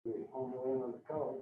on the end of the code.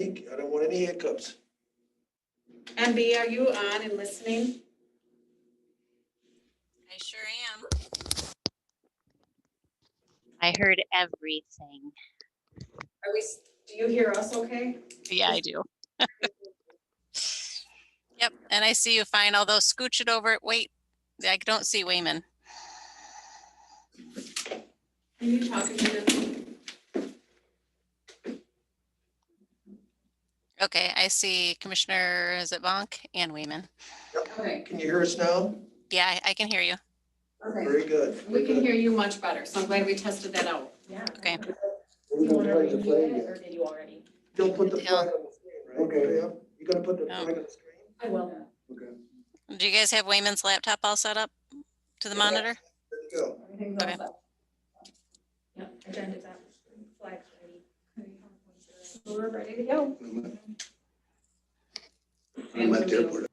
I don't want any hiccups. MB, are you on and listening? I sure am. I heard everything. Are we, do you hear us okay? Yeah, I do. Yep, and I see you fine, although scooch it over. Wait, I don't see Wayman. Can you talk again? Okay, I see Commissioner, is it Bonk and Wayman? Okay, Can you hear us now? Yeah, I can hear you. okay. Very good. We can hear you much better, so I'm glad we tested that out. Yeah. Okay. We don't play the flag Or yet. did you already? Don't put the Yeah. flag on the screen, right? Okay. Yeah. You gotta put the Oh. flag on the screen? I will. Okay. Do you guys have Wayman's laptop all set up to the monitor? There you go. Everything's all Okay. set. Yep, agenda's up, flags ready. So we're ready to go. I'm at the airport.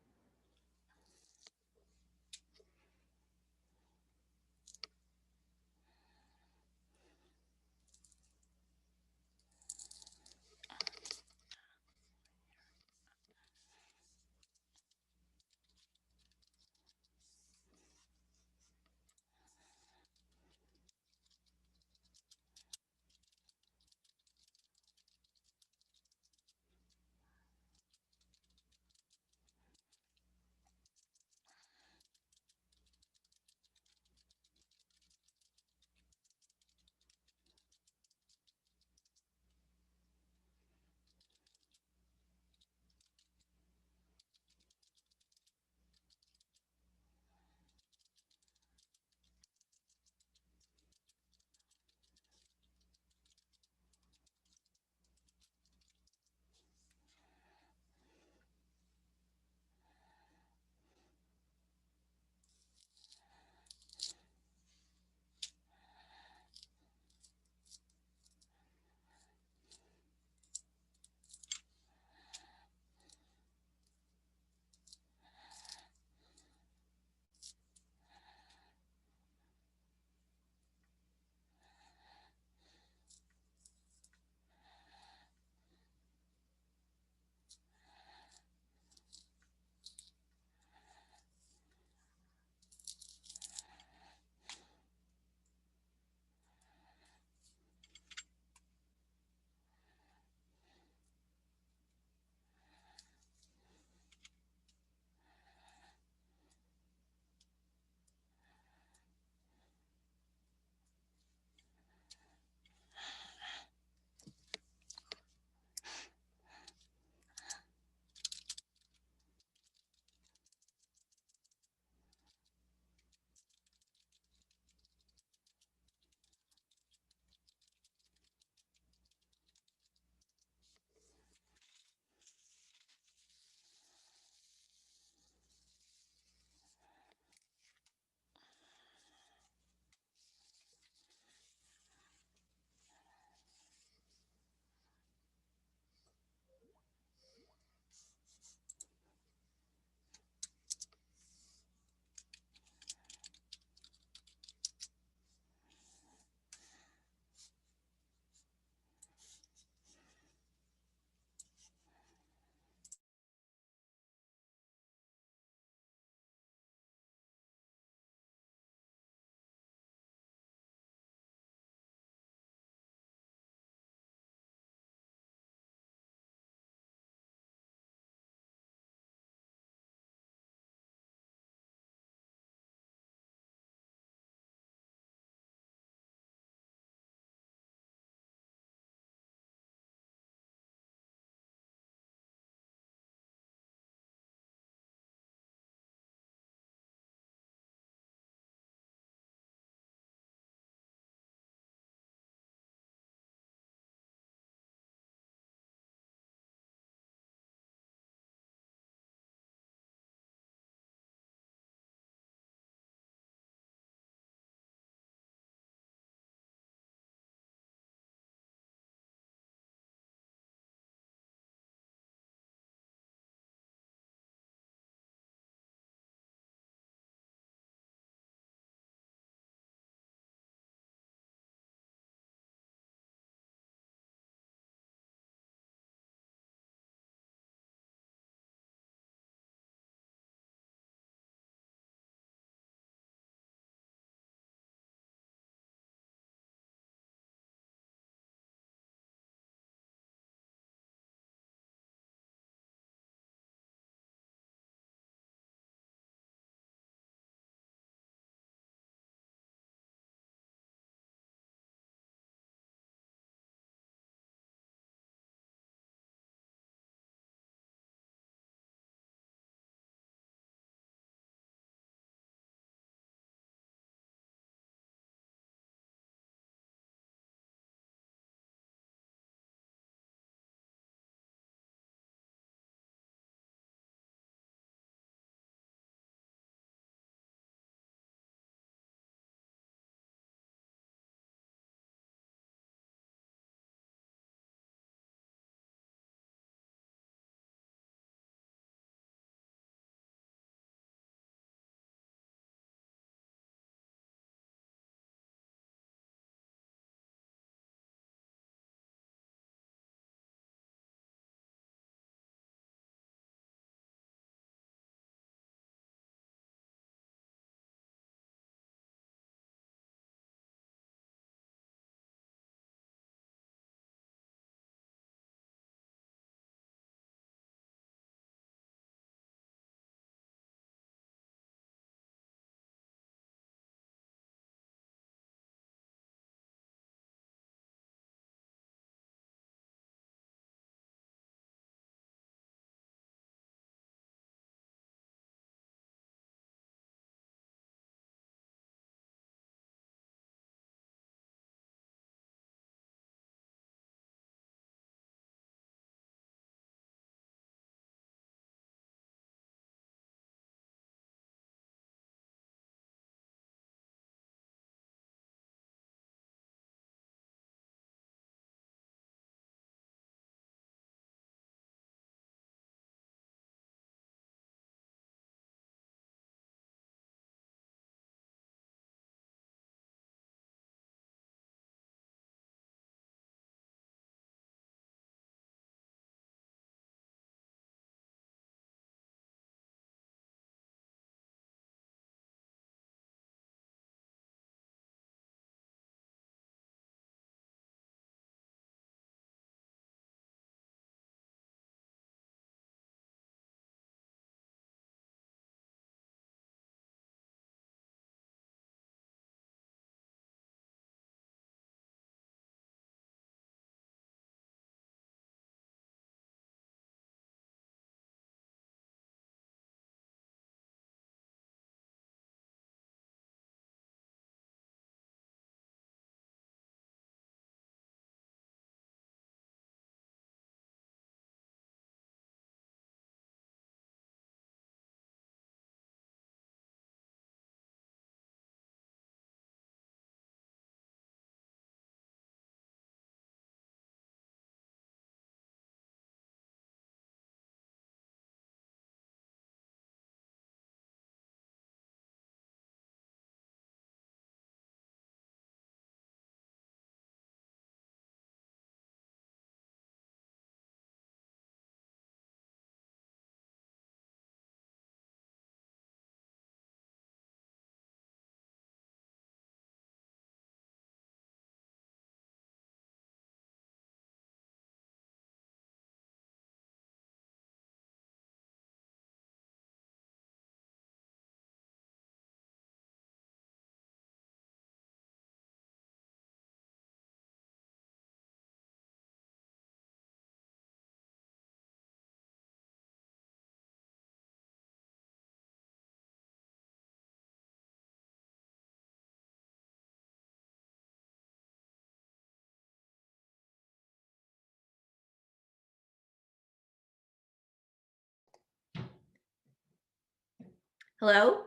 Hello?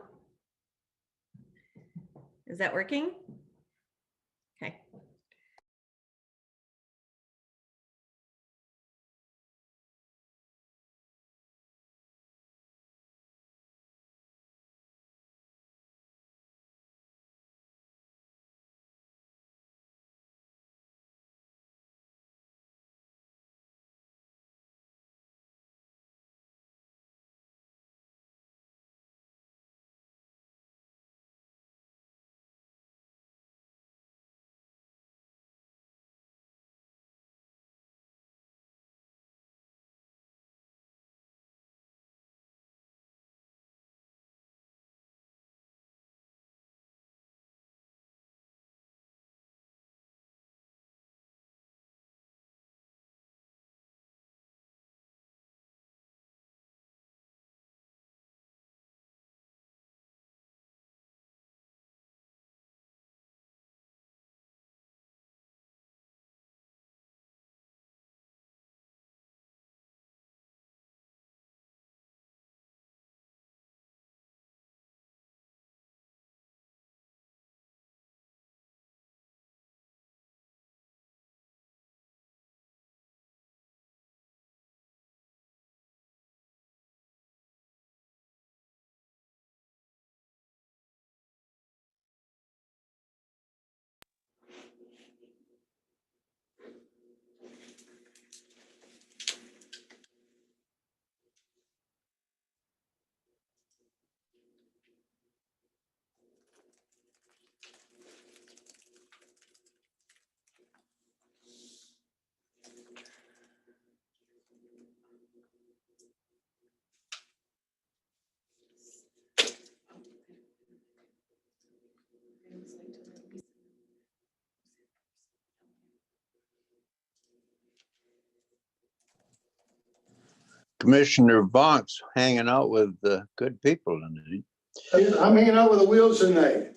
Is that working? Okay. Commissioner Bonk's hanging out with good people tonight. I'm hanging out with the wheels tonight.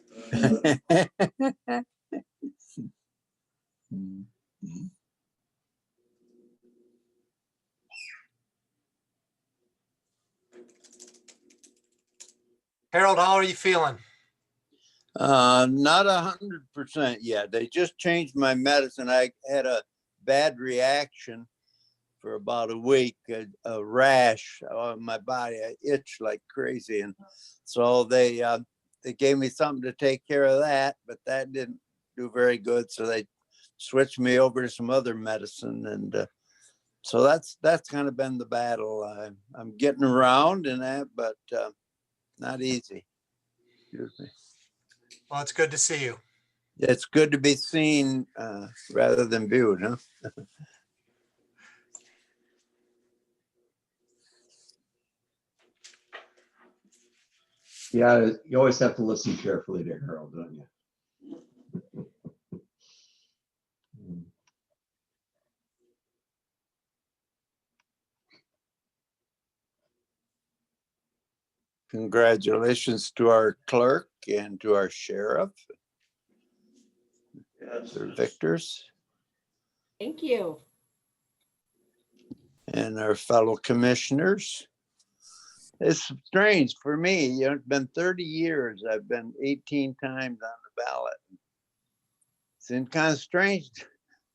Harold, how are you feeling? Not 100% yet. They just changed my medicine. I had a bad reaction for about a week, a rash on my body. I itched like crazy, and so they gave me something to take care of that, but that didn't do very good. So they switched me over to some other medicine, and so that's kind of been the battle. I'm getting around in that, but not easy. Excuse me. Well, it's good to see you. It's good to be seen rather than viewed, huh? Yeah, you always have to listen carefully to Harold, don't you? Congratulations to our clerk and to our sheriff. Yes. They're victors. Thank you. And our fellow commissioners. It's strange for me. You know, it's been 30 years. I've been 18 times on the ballot. It's kind of strange.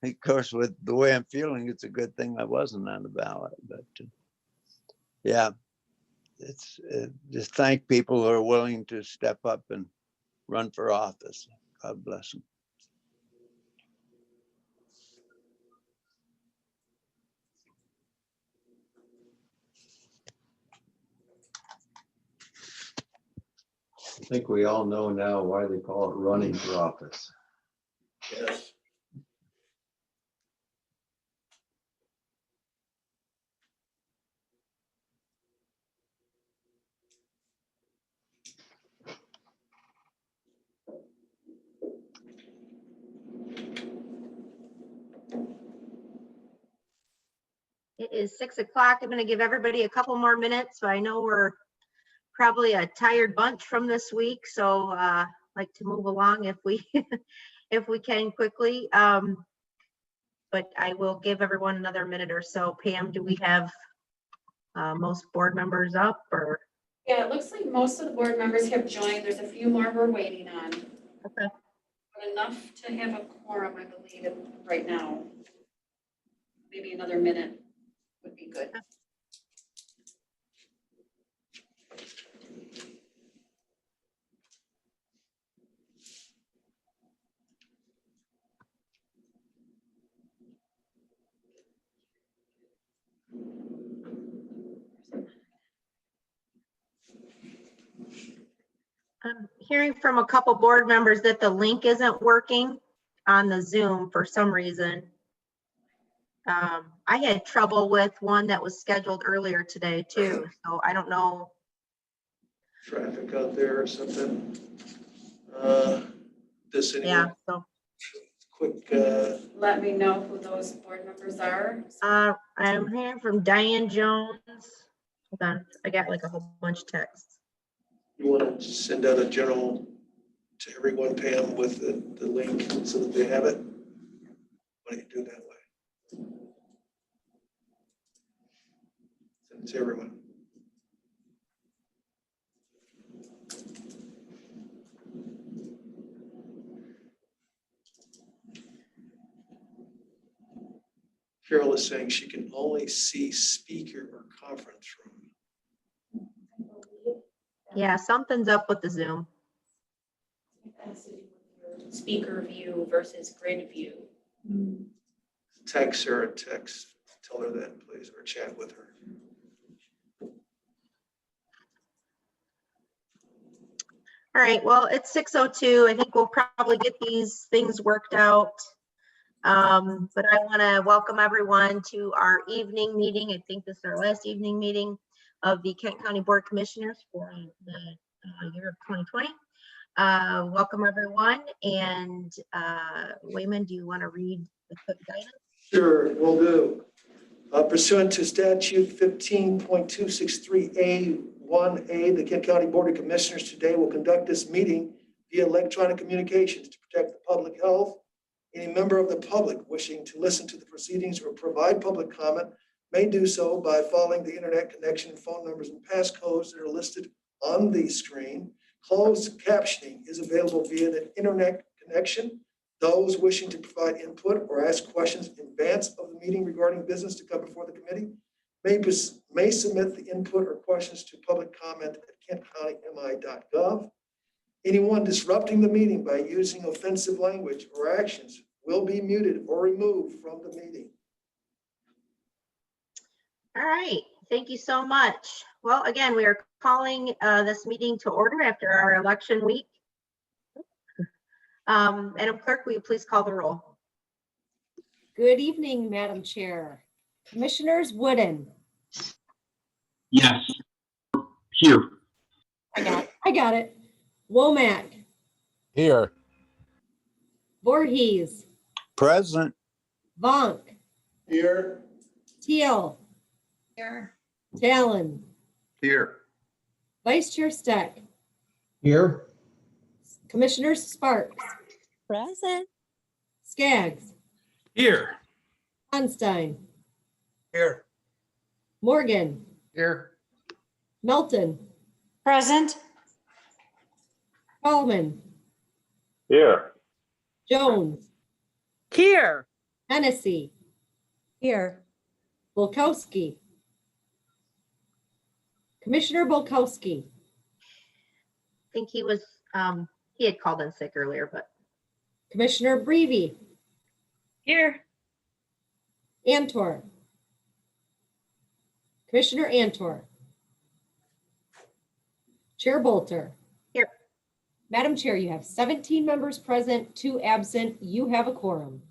Of course, with the way I'm feeling, it's a good thing I wasn't on the ballot. But yeah, it's just thank people who are willing to step up and run for office. God bless them. I think we all know now why they call it running for office. Yes. It is 6 o'clock. I'm going to give everybody a couple more minutes. So I know we're probably a tired bunch from this week. So like to move along if we if we can quickly. But I will give everyone another minute or so. Pam, do we have most board members up or? Yeah, it looks like most of the board members have joined. There's a few more we're waiting on. Okay. But enough to have a quorum, I believe, right now. Maybe another minute would be good. I'm hearing from a couple board members that the link isn't working on the Zoom for some reason. I had trouble with one that was scheduled earlier today too, so I don't know. Traffic out there or something. This Yeah, anyway, so quick, Let me know who those board members are. I'm hearing from Diane Jones. Hold on, I got like a whole bunch of texts. you want to send out a general to everyone, Pam, with the link so that they have it? Why don't you do it that way? Send it to everyone. Carol is saying she can only see speaker or conference room. Yeah, something's up with the Zoom. Speaker view versus grid view. Text her a text, tell her that, please, or chat with her. All right, well, it's 6:02. I think we'll probably get these things worked out. But I want to welcome everyone to our evening meeting. I think this is our last evening meeting of the Kent County Board of Commissioners for the year of 2020. Welcome, everyone. And Wayman, do you want to read the quick guidance? Sure, will do. Pursuant to statute 15.263A1A, the Kent County Board of Commissioners today will conduct this meeting via electronic communications to protect the public health. Any member of the public wishing to listen to the proceedings or provide public comment may do so by following the internet connection, phone numbers, and passcodes that are listed on the screen. Closed captioning is available via the internet connection. Those wishing to provide input or ask questions in advance of the meeting regarding business to come before the committee may submit the input or questions to public comment at kentcountymi.gov. Anyone disrupting the meeting by using offensive language or actions will be muted or removed from the meeting. All right, thank you so much. Well, again, we are calling this meeting to order after our election week. Madam Clerk, will you please call the roll? Good evening, Madam Chair. Commissioners Wooden. Yes. Here. I got it. Womack. Here. Voorhees. Present. Vonk. Here. Teal. Here. Talon. Here. Vice Chair Steck. Here. Commissioner Sparks. Present. Skaggs. Here. Onstein. Here. Morgan. Here. Melton. Present. Coleman. Here. Jones. Here. Hennessy. Here. Bulkowski. Commissioner Bulkowski. I think he was, he had called in sick earlier, but Commissioner Breavy. Here. Antor. Commissioner Antor. Chair Bolter. Here. Madam Chair, you have 17 members present, 2 absent. You have a quorum.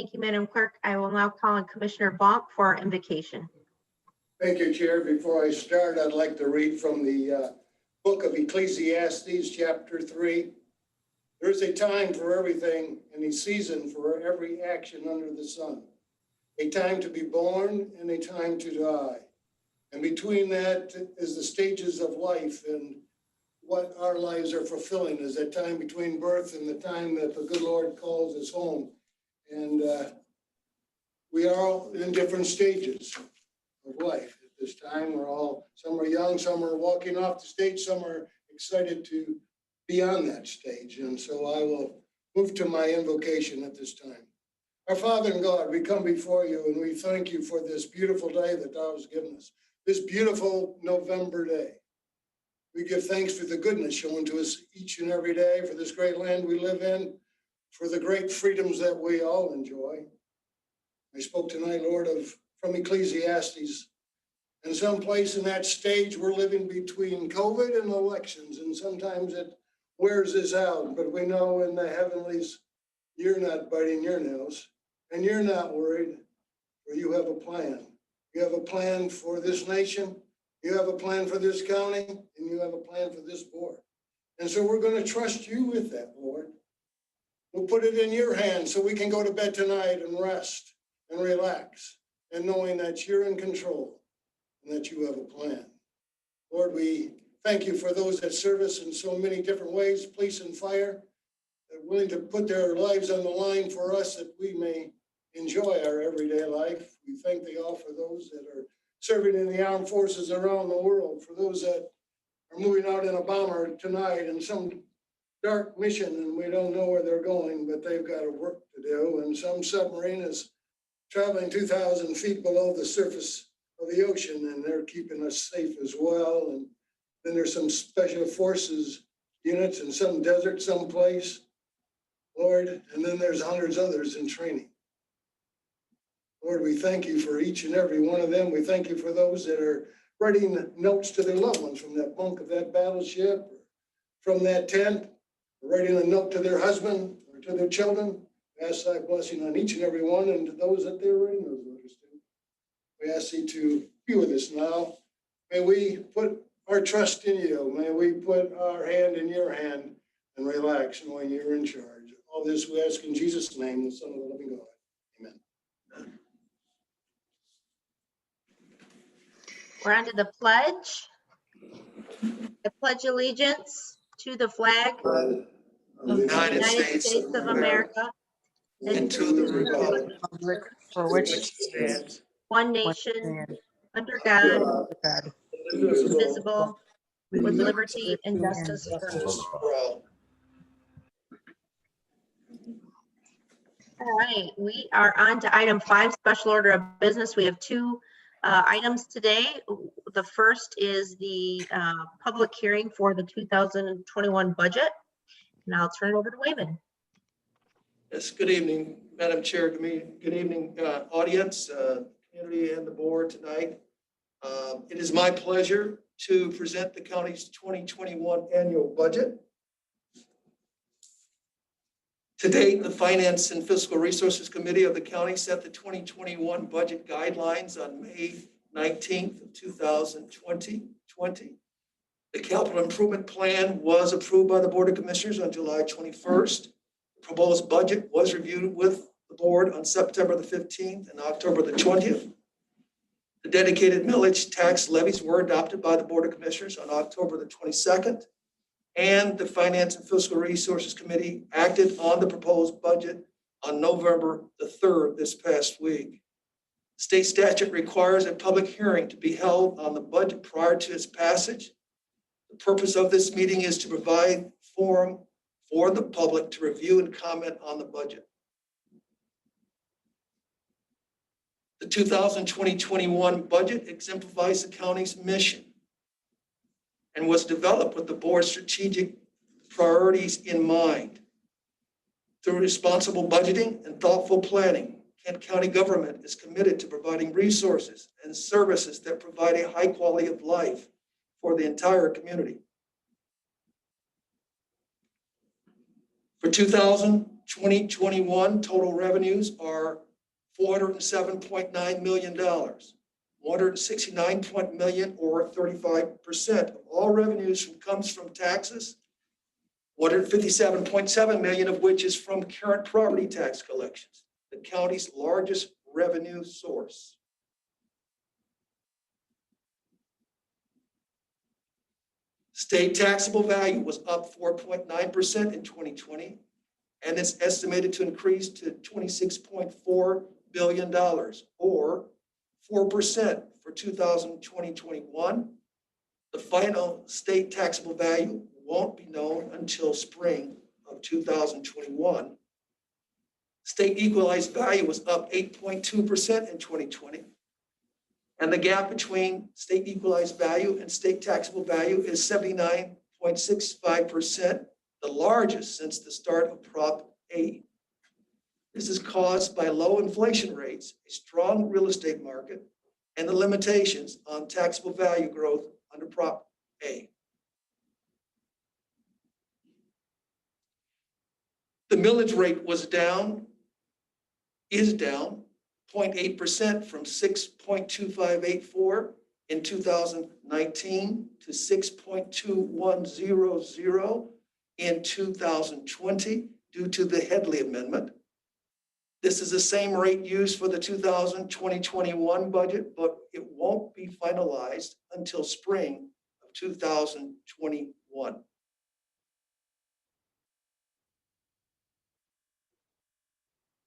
thank you, Madam Clerk. I will now call on Commissioner Bonk for invocation. Thank you, Chair. Before I start, I'd like to read from the book of Ecclesiastes, chapter 3. There's a time for everything and a season for every action under the sun. A time to be born and a time to die. And between that is the stages of life, and what our lives are fulfilling is that time between birth and the time that the good Lord calls us home. And we are all in different stages of life. this time. Some are young, some are walking off the stage, some are excited to be on that stage. And so I will move to my invocation at this time. Our Father in God, we come before you and we thank you for this beautiful day that thou hast given us, this beautiful November day. We give thanks for the goodness shown to us each and every day, for this great land we live in, for the great freedoms that we all enjoy. I spoke tonight, Lord, from Ecclesiastes, and someplace in that stage we're living between COVID and elections, and sometimes it wears us out, but we know in the heavenlies, you're not biting your nails, and you're not worried, for you have a plan. You have a plan for this nation, you have a plan for this county, and you have a plan for this board. And so we're going to trust you with that, Lord. We'll put it in your hands so we can go to bed tonight and rest and relax, and knowing that you're in control and that you have a plan. Lord, we thank you for those that serve us in so many different ways, police and fire. They're willing to put their lives on the line for us that we may enjoy our everyday life. We thank thee all for those that are serving in the armed forces around the world, for those that are moving out in a bomber tonight in some dark mission and we don't know where they're going, but they've got a work to do. And some submarine is traveling 2,000 feet below the surface of the ocean and they're keeping us safe as well. And then there's some special forces units in some desert someplace, Lord, and then there's hundreds others in training. Lord, we thank you for each and every one of them. We thank you for those that are writing notes to their loved ones from that bunk of that battleship, or from that tent, or writing a note to their husband or to their children. We ask thy blessing on each and every one and to those that they're writing those letters to. We ask thee to be with us now. May we put our trust in you. May we put our hand in your hand and relax knowing you're in charge. All this we ask in Jesus' name, the Son of the living God. Amen. We're on to the pledge. I pledge allegiance to the flag of the United States of America and to the republic for which which stands one nation under God, indivisible, with liberty and justice for all. All right, we are on to item 5, special order of business. We have two items today. The first is the public hearing for the 2021 budget. And I'll turn it over to Wayman. Yes, good evening, Madam Chair. Good evening, audience, community, and the board tonight. It is my pleasure to present the county's 2021 annual budget. To date, the Finance and Fiscal Resources Committee of the county set the 2021 budget guidelines on May 19th of 2020. The capital improvement plan was approved by the Board of Commissioners on July 21st. The proposed budget was reviewed with the board on September the 15th and October the 20th. The dedicated millage tax levies were adopted by the Board of Commissioners on October the 22nd. And the Finance and Fiscal Resources Committee acted on the proposed budget on November the 3rd this past week. State statute requires a public hearing to be held on the budget prior to its passage. The purpose of this meeting is to provide forum for the public to review and comment on the budget. The 2020-21 budget exemplifies the county's mission and was developed with the board's strategic priorities in mind. Through responsible budgeting and thoughtful planning, Kent County government is committed to providing resources and services that provide a high quality of life for the entire community. For 2020-21, total revenues are $407.9 million. $169 million or 35% of all revenues comes from taxes, $157.7 million of which is from current property tax collections, the county's largest revenue source. State taxable value was up 4.9% in 2020, and it's estimated to increase to $26.4 billion or 4% for 2020-21. The final state taxable value won't be known until spring of 2021. State equalized value was up 8.2% in 2020. And the gap between state equalized value and state taxable value is 79.65%, the largest since the start of Prop A. This is caused by low inflation rates, a strong real estate market, and the limitations on taxable value growth under Prop A. The millage rate is down 0.8% from 6.2584 in 2019 to 6.2100 in 2020 due to the Headley Amendment. This is the same rate used for the 2020-21 budget, but it won't be finalized until spring of 2021.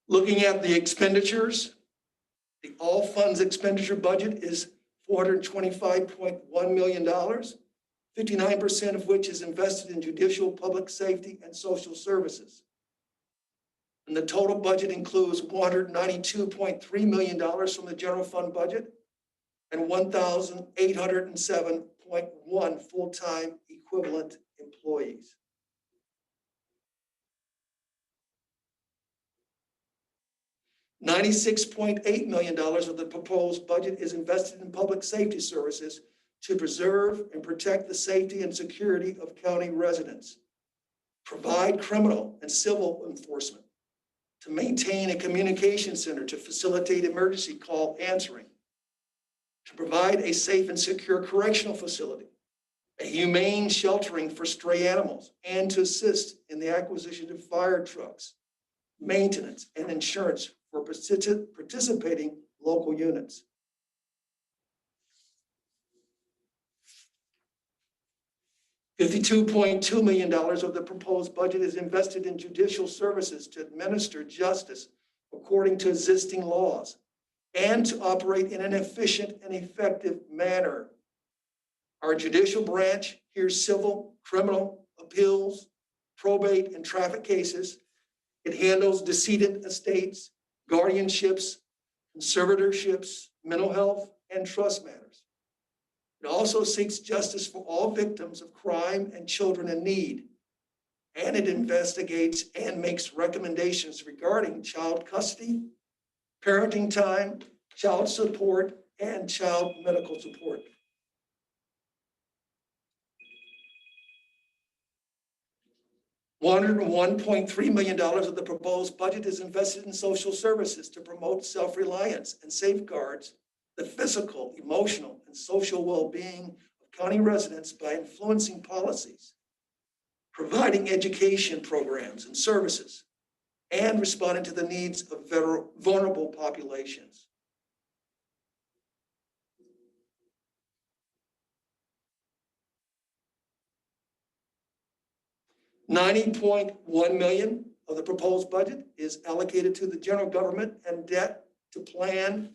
Looking at the expenditures, the all funds expenditure budget is $425.1 million, 59% of which is invested in judicial, public safety, and social services. And the total budget includes $192.3 million from the general fund budget and 1,807.1 full-time equivalent employees. $96.8 million of the proposed budget is invested in public safety services to preserve and protect the safety and security of county residents, provide criminal and civil enforcement, to maintain a communication center to facilitate emergency call answering, to provide a safe and secure correctional facility, a humane sheltering for stray animals, and to assist in the acquisition of fire trucks, maintenance, and insurance for participating local units. $52.2 million of the proposed budget is invested in judicial services to administer justice according to existing laws and to operate in an efficient and effective manner. Our judicial branch hears civil, criminal, appeals, probate, and traffic cases. It handles decedent estates, guardianships, conservatorships, mental health, and trust matters. It also seeks justice for all victims of crime and children in need. And it investigates and makes recommendations regarding child custody, parenting time, child support, and child medical support. $101.3 million of the proposed budget is invested in social services to promote self-reliance and safeguards the physical, emotional, and social well-being of county residents by influencing policies, providing education programs and services, and responding to the needs of vulnerable populations. $90.1 million of the proposed budget is allocated to the general government and debt to plan,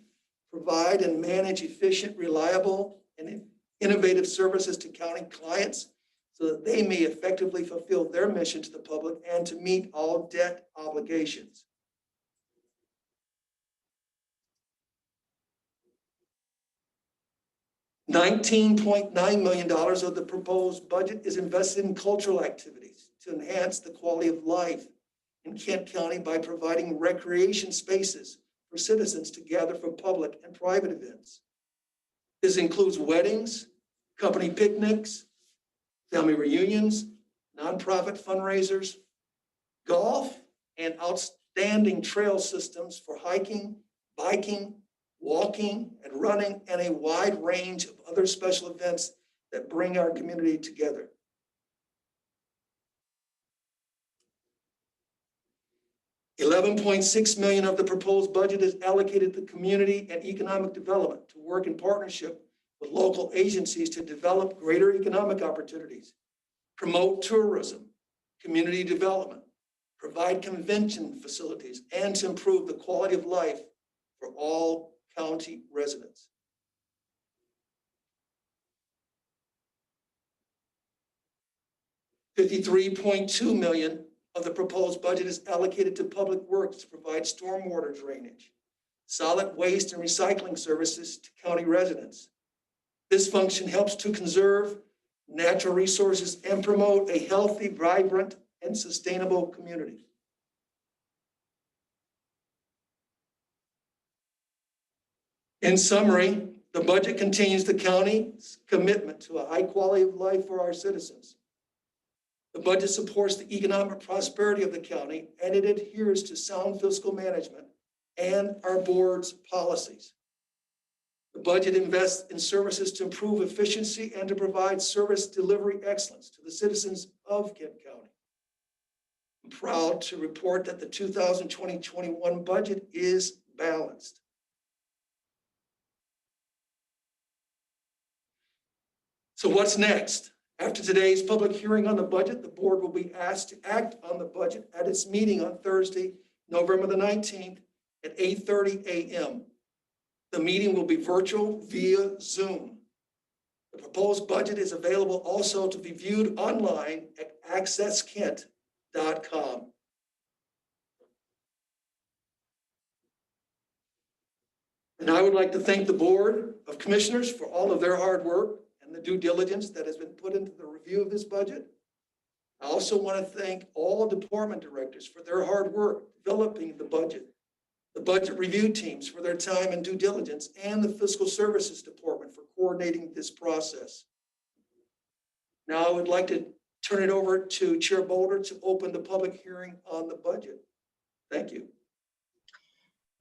provide, and manage efficient, reliable, and innovative services to county clients so that they may effectively fulfill their mission to the public and to meet all debt obligations. $19.9 million of the proposed budget is invested in cultural activities to enhance the quality of life in Kent County by providing recreation spaces for citizens to gather for public and private events. This includes weddings, company picnics, family reunions, nonprofit fundraisers, golf, and outstanding trail systems for hiking, biking, walking, and running, and a wide range of other special events that bring our community together. $11.6 million of the proposed budget is allocated to community and economic development to work in partnership with local agencies to develop greater economic opportunities, promote tourism, community development, provide convention facilities, and to improve the quality of life for all County residents. $53.2 million of the proposed budget is allocated to public works to provide stormwater drainage, solid waste and recycling services to county residents. This function helps to conserve natural resources and promote a healthy, vibrant, and sustainable community. In summary, the budget continues the county's commitment to a high quality of life for our citizens. The budget supports the economic prosperity of the county, and it adheres to sound fiscal management and our board's policies. The budget invests in services to improve efficiency and to provide service delivery excellence to the citizens of Kent County. I'm proud to report that the 2020-21 budget is balanced. So what's next? After today's public hearing on the budget, the board will be asked to act on the budget at its meeting on Thursday, November the 19th at 8:30 a.m. The meeting will be virtual via Zoom. The proposed budget is available also to be viewed online at accesskent.com. And I would like to thank the Board of Commissioners for all of their hard work and the due diligence that has been put into the review of this budget. I also want to thank all department directors for their hard work developing the budget review teams for their time and due diligence, and the Fiscal Services Department for coordinating this process. Now I would like to turn it over to Chair Boulder to open the public hearing on the budget. Thank you.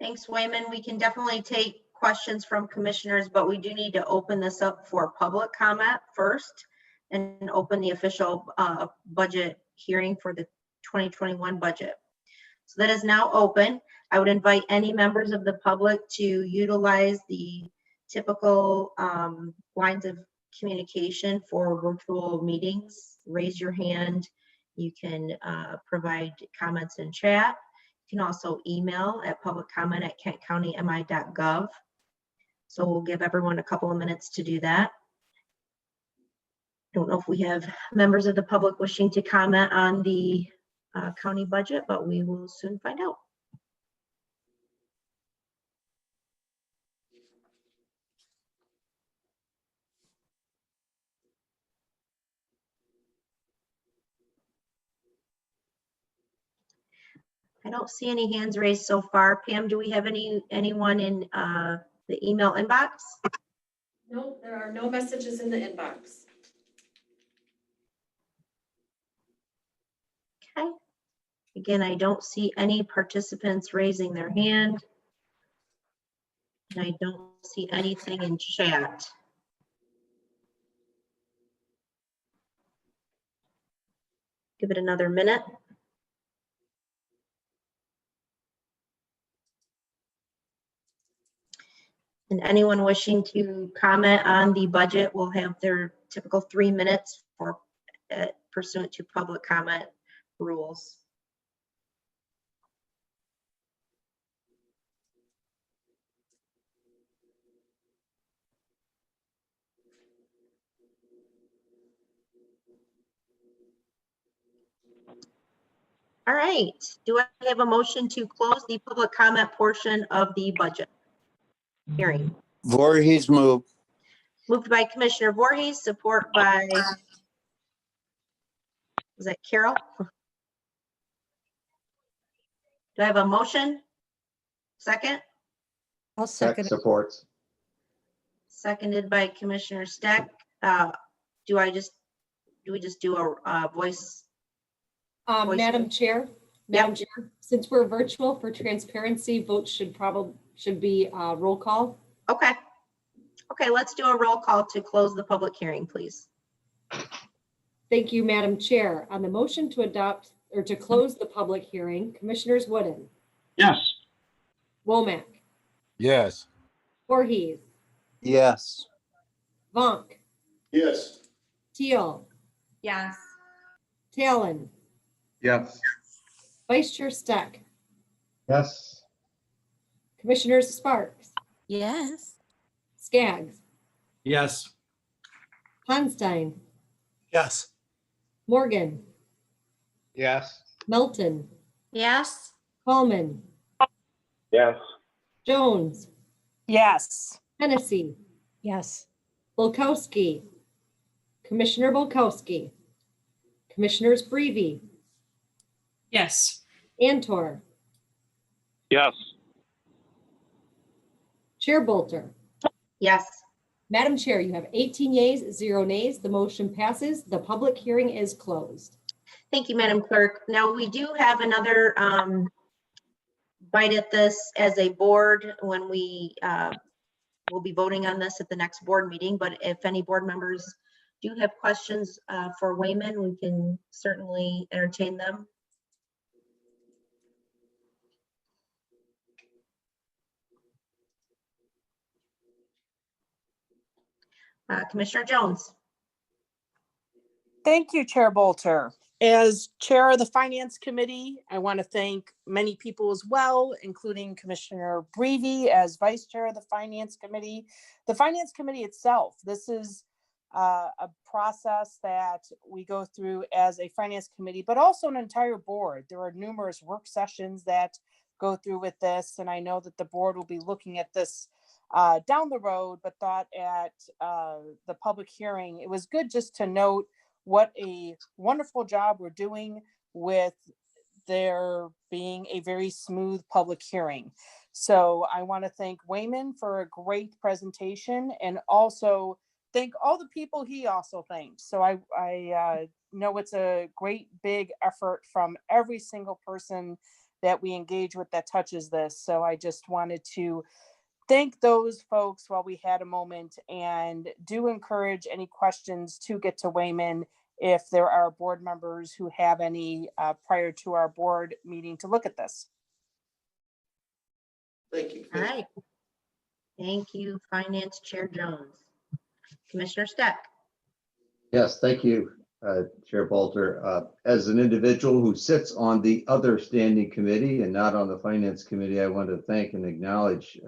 Thanks, Wayman. We can definitely take questions from commissioners, but we do need to open this up for public comment first and open the official budget hearing for the 2021 budget. So that is now open. I would invite any members of the public to utilize the typical lines of communication for virtual meetings. Raise your hand. You can provide comments in chat. You can also email at publiccomment@kentcountymi.gov. So we'll give everyone a couple of minutes to do that. I don't know if we have members of the public wishing to comment on the county budget, but we will soon find out. I don't see any hands raised so far. Pam, do we have anyone in the email inbox? No, there are no messages in the inbox. Okay. Again, I don't see any participants raising their hand. And I don't see anything in chat. Give it another minute. And anyone wishing to comment on the budget will have their typical 3 minutes for pursuant to public comment rules. All right, do I have a motion to close the public comment portion of the budget hearing? Voorhees move. Moved by Commissioner Voorhees, support by, was that Carol? Do I have a motion? Second? I'll Tech second it. supports. Seconded by Commissioner Steck. Do we just do a voice? Voice Madam vote. Chair, since we're virtual for transparency, votes should be roll call. Okay. Okay, let's do a roll call to close the public hearing, please. Thank you, Madam Chair. On the motion to adopt or to close the public hearing, Commissioners Wooden, Yes. Womack, Yes. Voorhees, Yes. Vonk, Yes. Teal, Yes. Talon, Yes. Vice Chair Steck, Yes. Commissioners Sparks, Yes. Skaggs, Yes. Ponstein, Yes. Morgan, Yes. Melton, Yes. Coleman, Yes. Jones, Yes. Hennessy, Yes. Bulkowski, Commissioner Bulkowski, Commissioners Breve, Yes. Antor, Yes. Chair Bolter. Yes. Madam Chair, you have 18 yeas, 0 nays. The motion passes. The public hearing is closed. Thank you, Madam Clerk. Now, we do have another bite at this as a board when we will be voting on this at the next board meeting. But if any board members do have questions for Wayman, we can certainly entertain them. Commissioner Jones. Thank you, Chair Bolter. As Chair of the Finance Committee, I want to thank many people as well, including Commissioner Breve as Vice Chair of the Finance Committee. The Finance Committee itself, this is a process that we go through as a Finance Committee, but also an entire board. There are numerous work sessions that go through with this, and I know that the board will be looking at this down the road, but thought at the public hearing, it was good just to note what a wonderful job we're doing with there being a very smooth public hearing. So I want to thank Wayman for a great presentation and also thank all the people he also thanked. So I know it's a great big effort from every single person that we engage with that touches this. So I just wanted to thank those folks while we had a moment, and do encourage any questions to get to Wayman if there are board members who have any prior to our board meeting to look at this. Thank you. All right. Thank you, Finance Chair Jones. Commissioner Steck. Yes, thank you, Chair Bolter. As an individual who sits on the other standing committee and not on the Finance Committee, I want to thank and acknowledge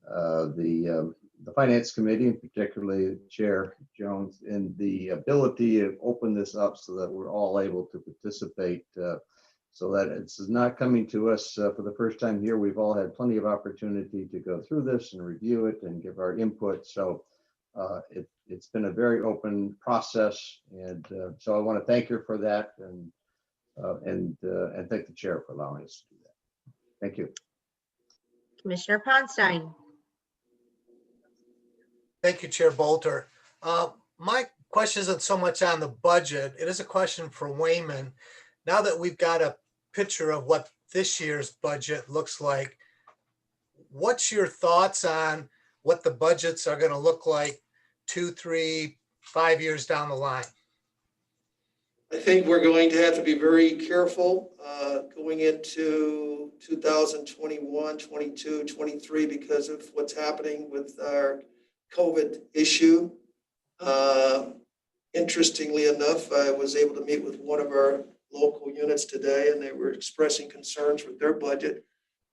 the Finance Committee, and particularly Chair Jones, in the ability to open this up so that we're all able to participate, so that it's not coming to us for the first time here. We've all had plenty of opportunity to go through this and review it and give our input. So it's been a very open process, and so I want to thank her for that, and thank the chair for allowing us to do that. Thank you. Commissioner Ponstein. Thank you, Chair Bolter. My question isn't so much on the budget. It is a question for Wayman. Now that we've got a picture of what this year's budget looks like, what's your thoughts on what the budgets are going to look like 2, 3, 5 years down the line? I think we're going to have to be very careful going into 2021, 22, 23 because of what's happening with our COVID issue. Interestingly enough, I was able to meet with one of our local units today, and they were expressing concerns with their budget.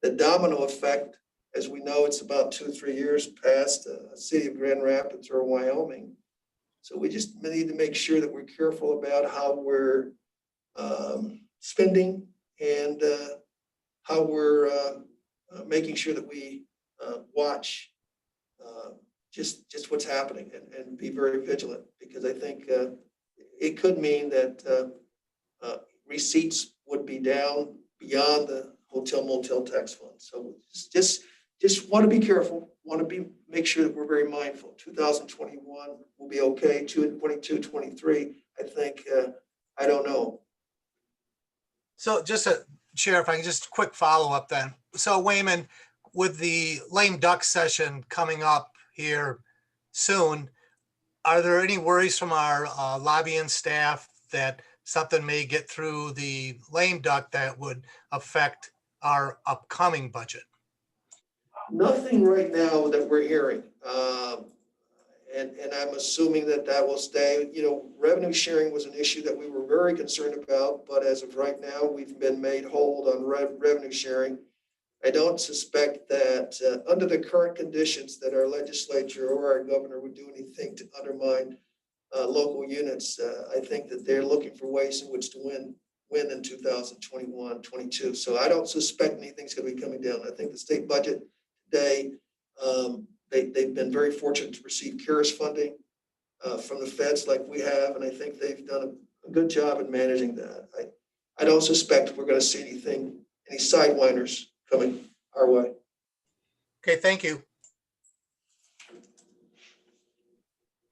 The domino effect, as we know, it's about 2-3 years past the city of Grand Rapids or Wyoming. So we just need to make sure that we're careful about how we're spending and how we're making sure that we watch just what's happening and be very vigilant, because I think it could mean that receipts would be down beyond the hotel motel tax fund. So just want to be careful, make sure that we're very mindful. 2021 will be okay. 22, 23, I think, I don't know. So just Chair, if I can just quick follow up then. So Wayman, with the lame duck session coming up here soon, are there any worries from our lobbying staff that something may get through the lame duck that would affect our upcoming budget? Nothing right now that we're hearing. And I'm assuming that will stay. You know, revenue sharing was an issue that we were very concerned about, but as of right now, we've been made whole on revenue sharing. I don't suspect that under the current conditions that our legislature or our governor would do anything to undermine local units. I think that they're looking for ways in which to win in 2021, 22. So I don't suspect anything's going to be coming down. I think the state budget today, they've been very fortunate to receive CARES funding from the feds like we have, and I think they've done a good job in managing that. I don't suspect we're going to see any sidewinders coming our way. Okay, thank you.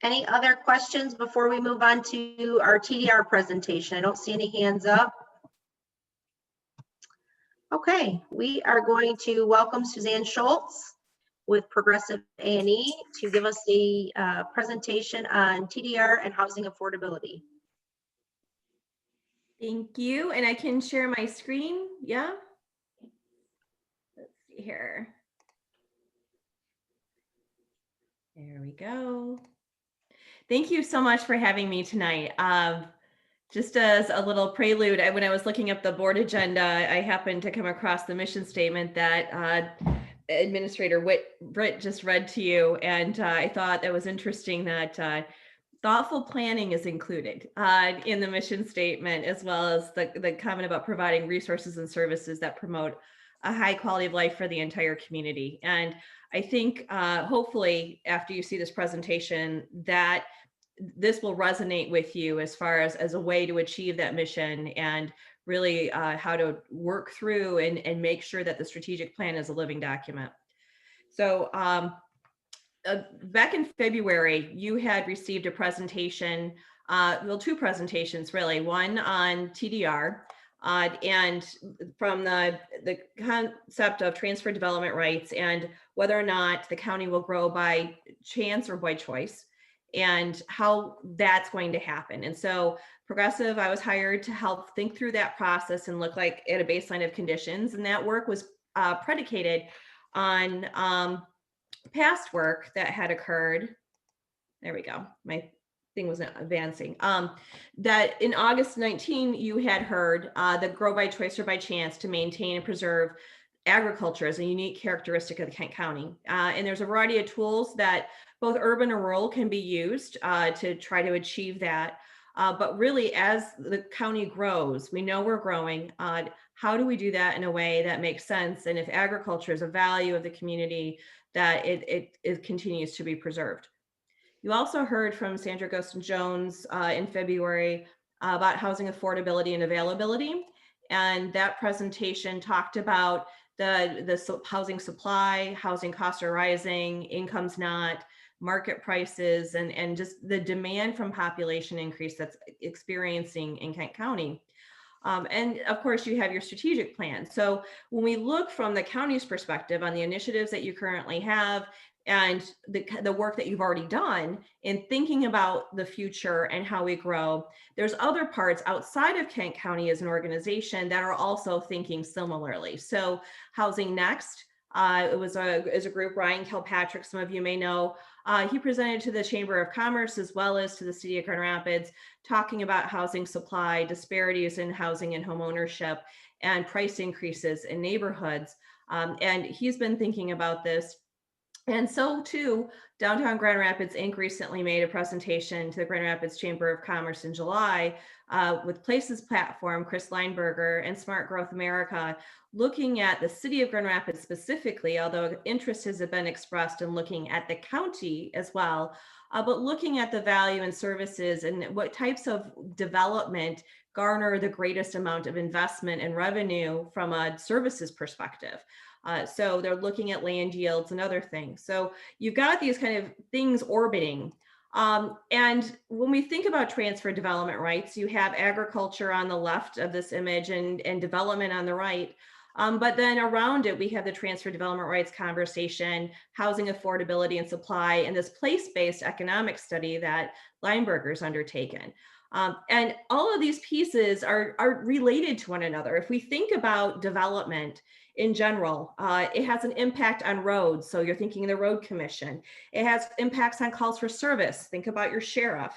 Any other questions before we move on to our TDR presentation? I don't see any hands up. Okay, we are going to welcome Suzanne Schultz with Progressive A&E to give us a presentation on TDR and housing affordability. Thank you. And I can share my screen. Yeah. Let's see here. There we go. Thank you so much for having me tonight. Just as a little prelude, when I was looking up the board agenda, I happened to come across the mission statement that Administrator Britt just read to you. And I thought that was interesting that thoughtful planning is included in the mission statement, as well as the comment about providing resources and services that promote a high quality of life for the entire community. And I think hopefully after you see this presentation that this will resonate with you as far as a way to achieve that mission and really how to work through and make sure that the strategic plan is a living document. So back in February, you had received a presentation, well, two presentations really, one on TDR and from the concept of transfer development rights and whether or not the county will grow by chance or by choice and how that's going to happen. And so Progressive, I was hired to help think through that process and look like at a baseline of conditions. And that work was predicated on past work that had occurred. There we go. My thing wasn't advancing. That in August 19, you had heard the grow by choice or by chance to maintain and preserve agriculture as a unique characteristic of the Kent County. And there's a variety of tools that both urban and rural can be used to try to achieve that. But really, as the county grows, we know we're growing. How do we do that in a way that makes sense? And if agriculture is a value of the community, that it continues to be preserved. You also heard from Sandra Gostin Jones in February about housing affordability and availability. And that presentation talked about the housing supply, housing costs are rising, incomes not, market prices, and just the demand from population increase that's experiencing in Kent County. And of course, you have your strategic plan. So when we look from the county's perspective on the initiatives that you currently have and the work that you've already done in thinking about the future and how we grow, there's other parts outside of Kent County as an organization that are also thinking similarly. So Housing Next, it was a group, Ryan Kilpatrick, some of you may know, he presented to the Chamber of Commerce as well as to the City of Grand Rapids, talking about housing supply, disparities in housing and home ownership, and price increases in neighborhoods. And he's been thinking about this. And so too, Downtown Grand Rapids Inc. recently made a presentation to the Grand Rapids Chamber of Commerce in July with Places Platform, Chris Lineberger, and Smart Growth America, looking at the city of Grand Rapids specifically, although interest has been expressed in looking at the county as well, but looking at the value and services and what types of development garner the greatest amount of investment and revenue from a services perspective. So they're looking at land yields and other things. So you've got these kind of things orbiting. And when we think about transfer development rights, you have agriculture on the left of this image and development on the right. But then around it, we have the transfer development rights conversation, housing affordability and supply, and this place-based economic study that Lineberger's undertaken. And all of these pieces are related to one another. If we think about development in general, it has an impact on roads. So you're thinking of the road commission. It has impacts on calls for service. Think about your sheriff.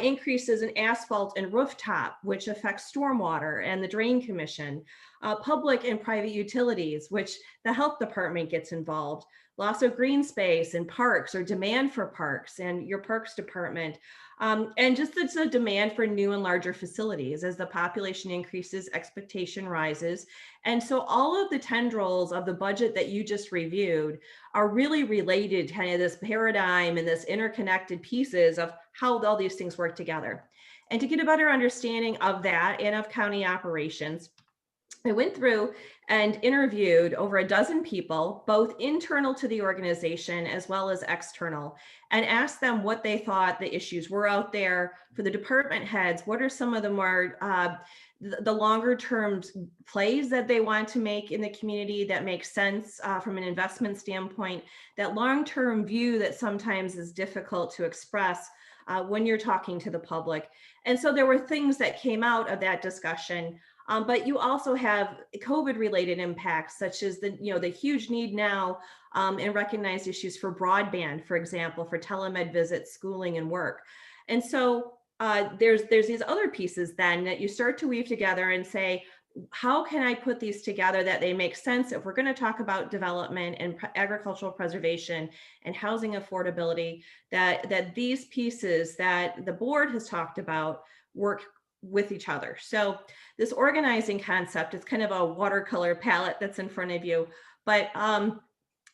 Increases in asphalt and rooftop, which affects stormwater and the drain commission. public and private utilities, which the health department gets involved, loss of green space and parks or demand for parks and your parks department. And just the demand for new and larger facilities as the population increases, expectation rises. And so all of the tendrils of the budget that you just reviewed are really related to kind of this paradigm and this interconnected pieces of how all these things work together. And to get a better understanding of that and of county operations, I went through and interviewed over a dozen people, both internal to the organization as well as external, and asked them what they thought the issues were out there for the department heads. What are some of the more the longer term plays that they want to make in the community that makes sense from an investment standpoint, that long-term view that sometimes is difficult to express when you're talking to the public. And so there were things that came out of that discussion. But you also have COVID-related impacts, such as the huge need now and recognized issues for broadband, for example, for telemed visits, schooling, and work. And so there's these other pieces then that you start to weave together and say, how can I put these together that they make sense if we're going to talk about development and agricultural preservation and housing affordability, that these pieces that the board has talked about work with each other. So this organizing concept is kind of a watercolor palette that's in front of you. But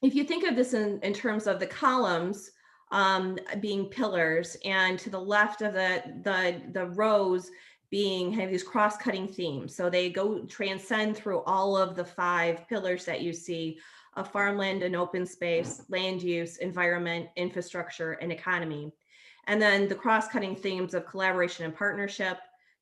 if you think of this in terms of the columns being pillars, and to the left of the rows being have these cross-cutting themes. So they transcend through all of the 5 pillars that you see of farmland and open space, land use, environment, infrastructure, and economy. And then the cross-cutting themes of collaboration and partnership,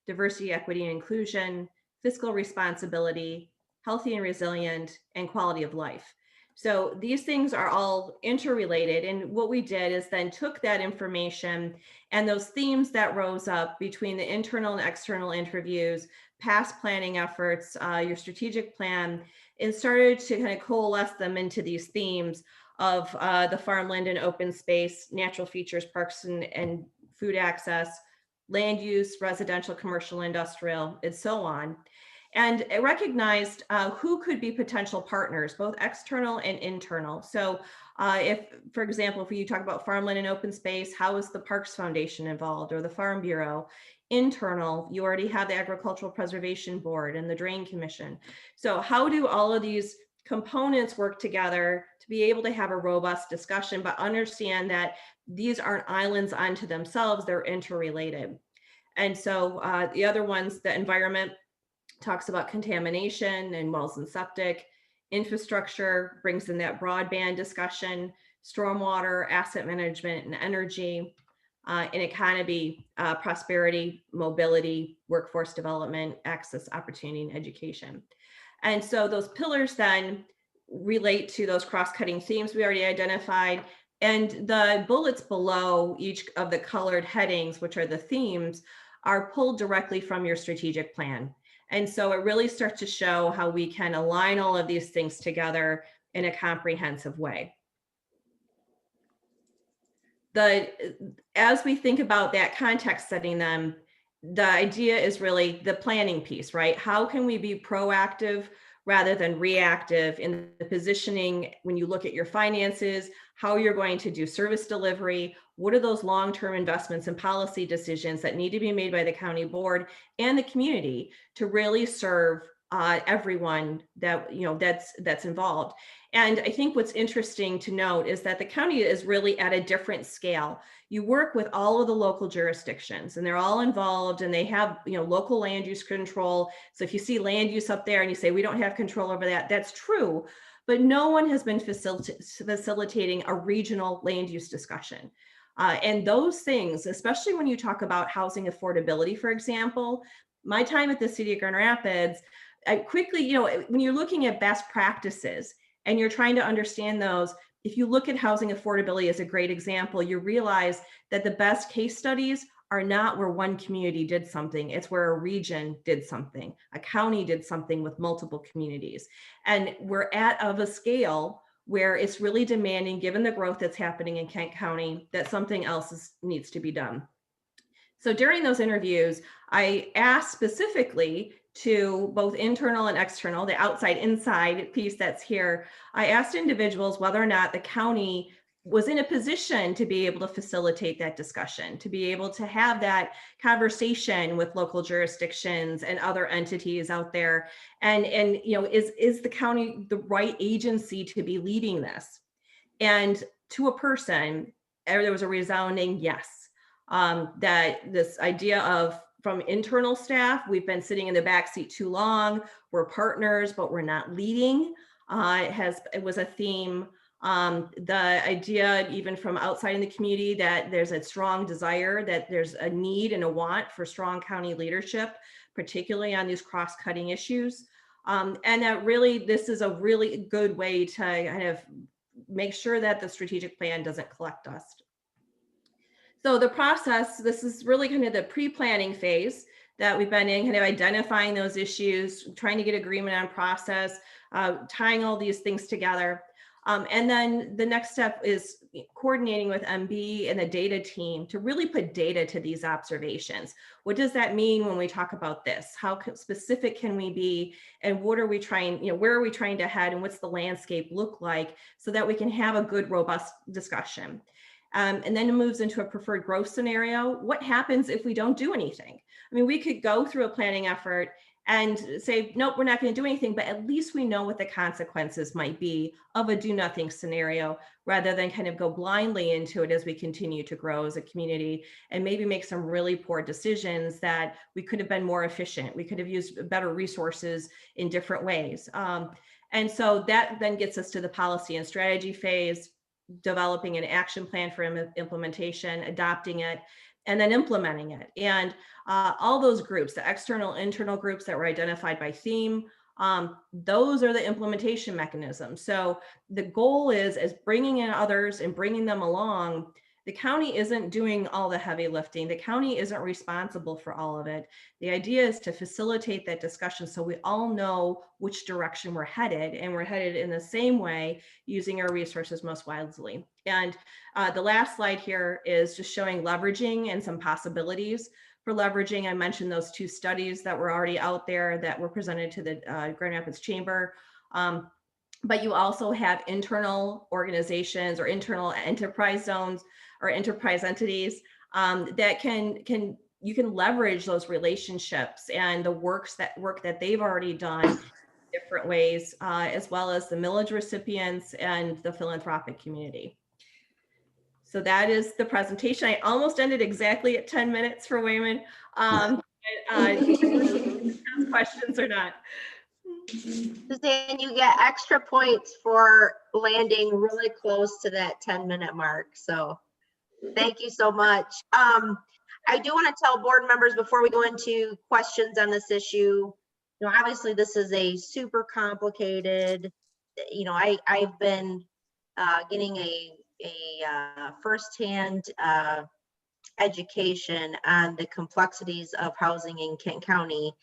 diversity, equity, and inclusion, fiscal responsibility, healthy and resilient, and quality of life. So these things are all interrelated. And what we did is then took that information and those themes that rose up between the internal and external interviews, past planning efforts, your strategic plan, and started to kind of coalesce them into these themes of the farmland and open space, natural features, parks and food access, land use, residential, commercial, industrial, and so on. And it recognized who could be potential partners, both external and internal. So if, for example, if you talk about farmland and open space, how is the Parks Foundation involved, or the Farm Bureau? Internal, you already have the Agricultural Preservation Board and the Drain Commission. So how do all of these components work together to be able to have a robust discussion, but understand that these aren't islands unto themselves, they're interrelated. And so the other ones, the environment talks about contamination and wells and septic, infrastructure brings in that broadband discussion, stormwater, asset management, and energy, and economy, prosperity, mobility, workforce development, access, opportunity, and education. And so those pillars then relate to those cross-cutting themes we already identified. And the bullets below each of the colored headings, which are the themes, are pulled directly from your strategic plan. And so it really starts to show how we can align all of these things together in a comprehensive way. As we think about that context setting them, the idea is really the planning piece, right? How can we be proactive rather than reactive in the positioning when you look at your finances, how you're going to do service delivery, what are those long-term investments and policy decisions that need to be made by the county board and the community to really serve everyone that that's involved. And I think what's interesting to note is that the county is really at a different scale. You work with all of the local jurisdictions and they're all involved and they have local land use control. So if you see land use up there and you say we don't have control over that, that's true. But no one has been facilitating a regional land use discussion. And those things, especially when you talk about housing affordability, for example, my time at the city of Grand Rapids, I quickly, when you're looking at best practices and you're trying to understand those, if you look at housing affordability as a great example, you realize that the best case studies are not where one community did something. It's where a region did something, a county did something with multiple communities. And we're at of a scale where it's really demanding, given the growth that's happening in Kent County, that something else needs to be done. So during those interviews, I asked specifically to both internal and external, the outside inside piece that's here, I asked individuals whether or not the county was in a position to be able to facilitate that discussion, to be able to have that conversation with local jurisdictions and other entities out there. And you know, is the county the right agency to be leading this? And to a person, there was a resounding yes. That this idea of from internal staff, we've been sitting in the backseat too long, we're partners, but we're not leading. It was a theme. The idea even from outside in the community that there's a strong desire, that there's a need and a want for strong county leadership, particularly on these cross-cutting issues. And that really, this is a really good way to kind of make sure that the strategic plan doesn't collect dust. So the process, this is really kind of the pre-planning phase that we've been in, kind of identifying those issues, trying to get agreement on process, tying all these things together. And then the next step is coordinating with MB and the data team to really put data to these observations. What does that mean when we talk about this? How specific can we be? And what are we trying, you know, where are we trying to head and what's the landscape look like so that we can have a good, robust discussion? And then it moves into a preferred growth scenario. What happens if we don't do anything? I mean, we could go through a planning effort and say, nope, we're not going to do anything, but at least we know what the consequences might be of a do nothing scenario, rather than kind of go blindly into it as we continue to grow as a community and maybe make some really poor decisions that we could have been more efficient. We could have used better resources in different ways. And so that then gets us to the policy and strategy phase, developing an action plan for implementation, adopting it, and then implementing it. And all those groups, the external, internal groups that were identified by theme, those are the implementation mechanisms. So the goal is bringing in others and bringing them along. The county isn't doing all the heavy lifting. The county isn't responsible for all of it. The idea is to facilitate that discussion so we all know which direction we're headed, and we're headed in the same way, using our resources most wisely. And the last slide here is just showing leveraging and some possibilities for leveraging. I mentioned those 2 studies that were already out there that were presented to the Grand Rapids Chamber. But you also have internal organizations or internal enterprise zones or enterprise entities that you can leverage those relationships and the work that they've already done in different ways, as well as the millage recipients and the philanthropic community. So that is the presentation. I almost ended exactly at 10 minutes for Wayman. Questions or not? Suzanne, you get extra points for landing really close to that 10-minute mark. So thank you so much. I do want to tell board members before we go into questions on this issue, you know, obviously this is a super complicated, you know, I've been getting a firsthand education on the complexities of housing in Kent County,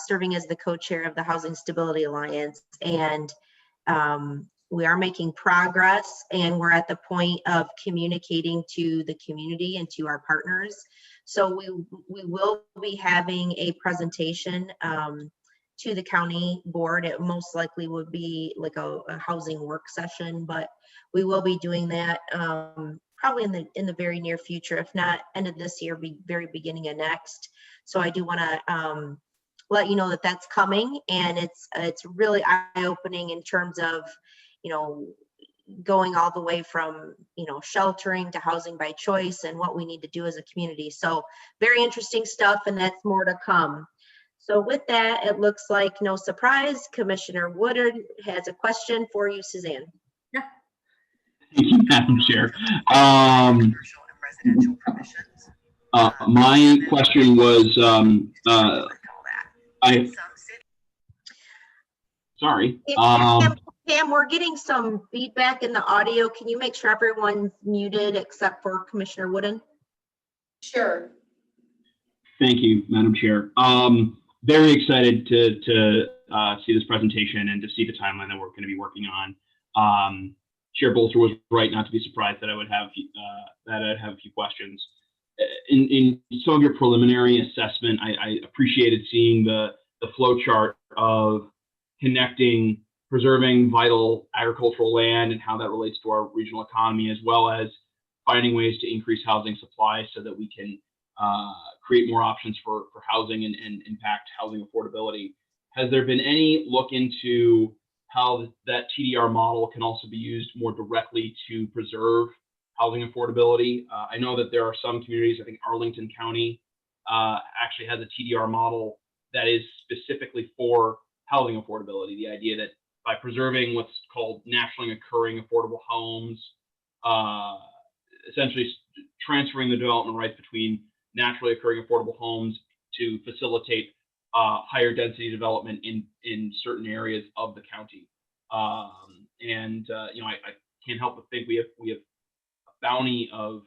serving as the co-chair of the Housing Stability Alliance. And we are making progress, and we're at the point of communicating to the community and to our partners. So we will be having a presentation to the county board. It most likely would be like a housing work session, but we will be doing that probably in the very near future, if not end of this year, very beginning of next. So I do want to let you know that that's coming, and it's really eye-opening in terms of, you know, going all the way from, you know, sheltering to housing by choice and what we need to do as a community. So very interesting stuff, and that's more to come. So with that, it looks like no surprise, Commissioner Woodard has a question for you, Suzanne. Thank you, Madam Chair. My question was, sorry. Pam, we're getting some feedback in the audio. Can you make sure everyone's muted except for Commissioner Wooden? Sure. Thank you, Madam Chair. Very excited to see this presentation and to see the timeline that we're going to be working on. Chair Bolster was right not to be surprised that I'd have a few questions. In some of your preliminary assessment, I appreciated seeing the the flow chart of connecting, preserving vital agricultural land and how that relates to our regional economy, as well as finding ways to increase housing supply so that we can create more options for housing and impact housing affordability. Has there been any look into how that TDR model can also be used more directly to preserve housing affordability? I know that there are some communities, I think Arlington County actually has a TDR model that is specifically for housing affordability. The idea that by preserving what's called naturally occurring affordable homes, essentially transferring the development rights between naturally occurring affordable homes to facilitate higher density development in certain areas of the county. You know, I can't help but think we have a bounty of,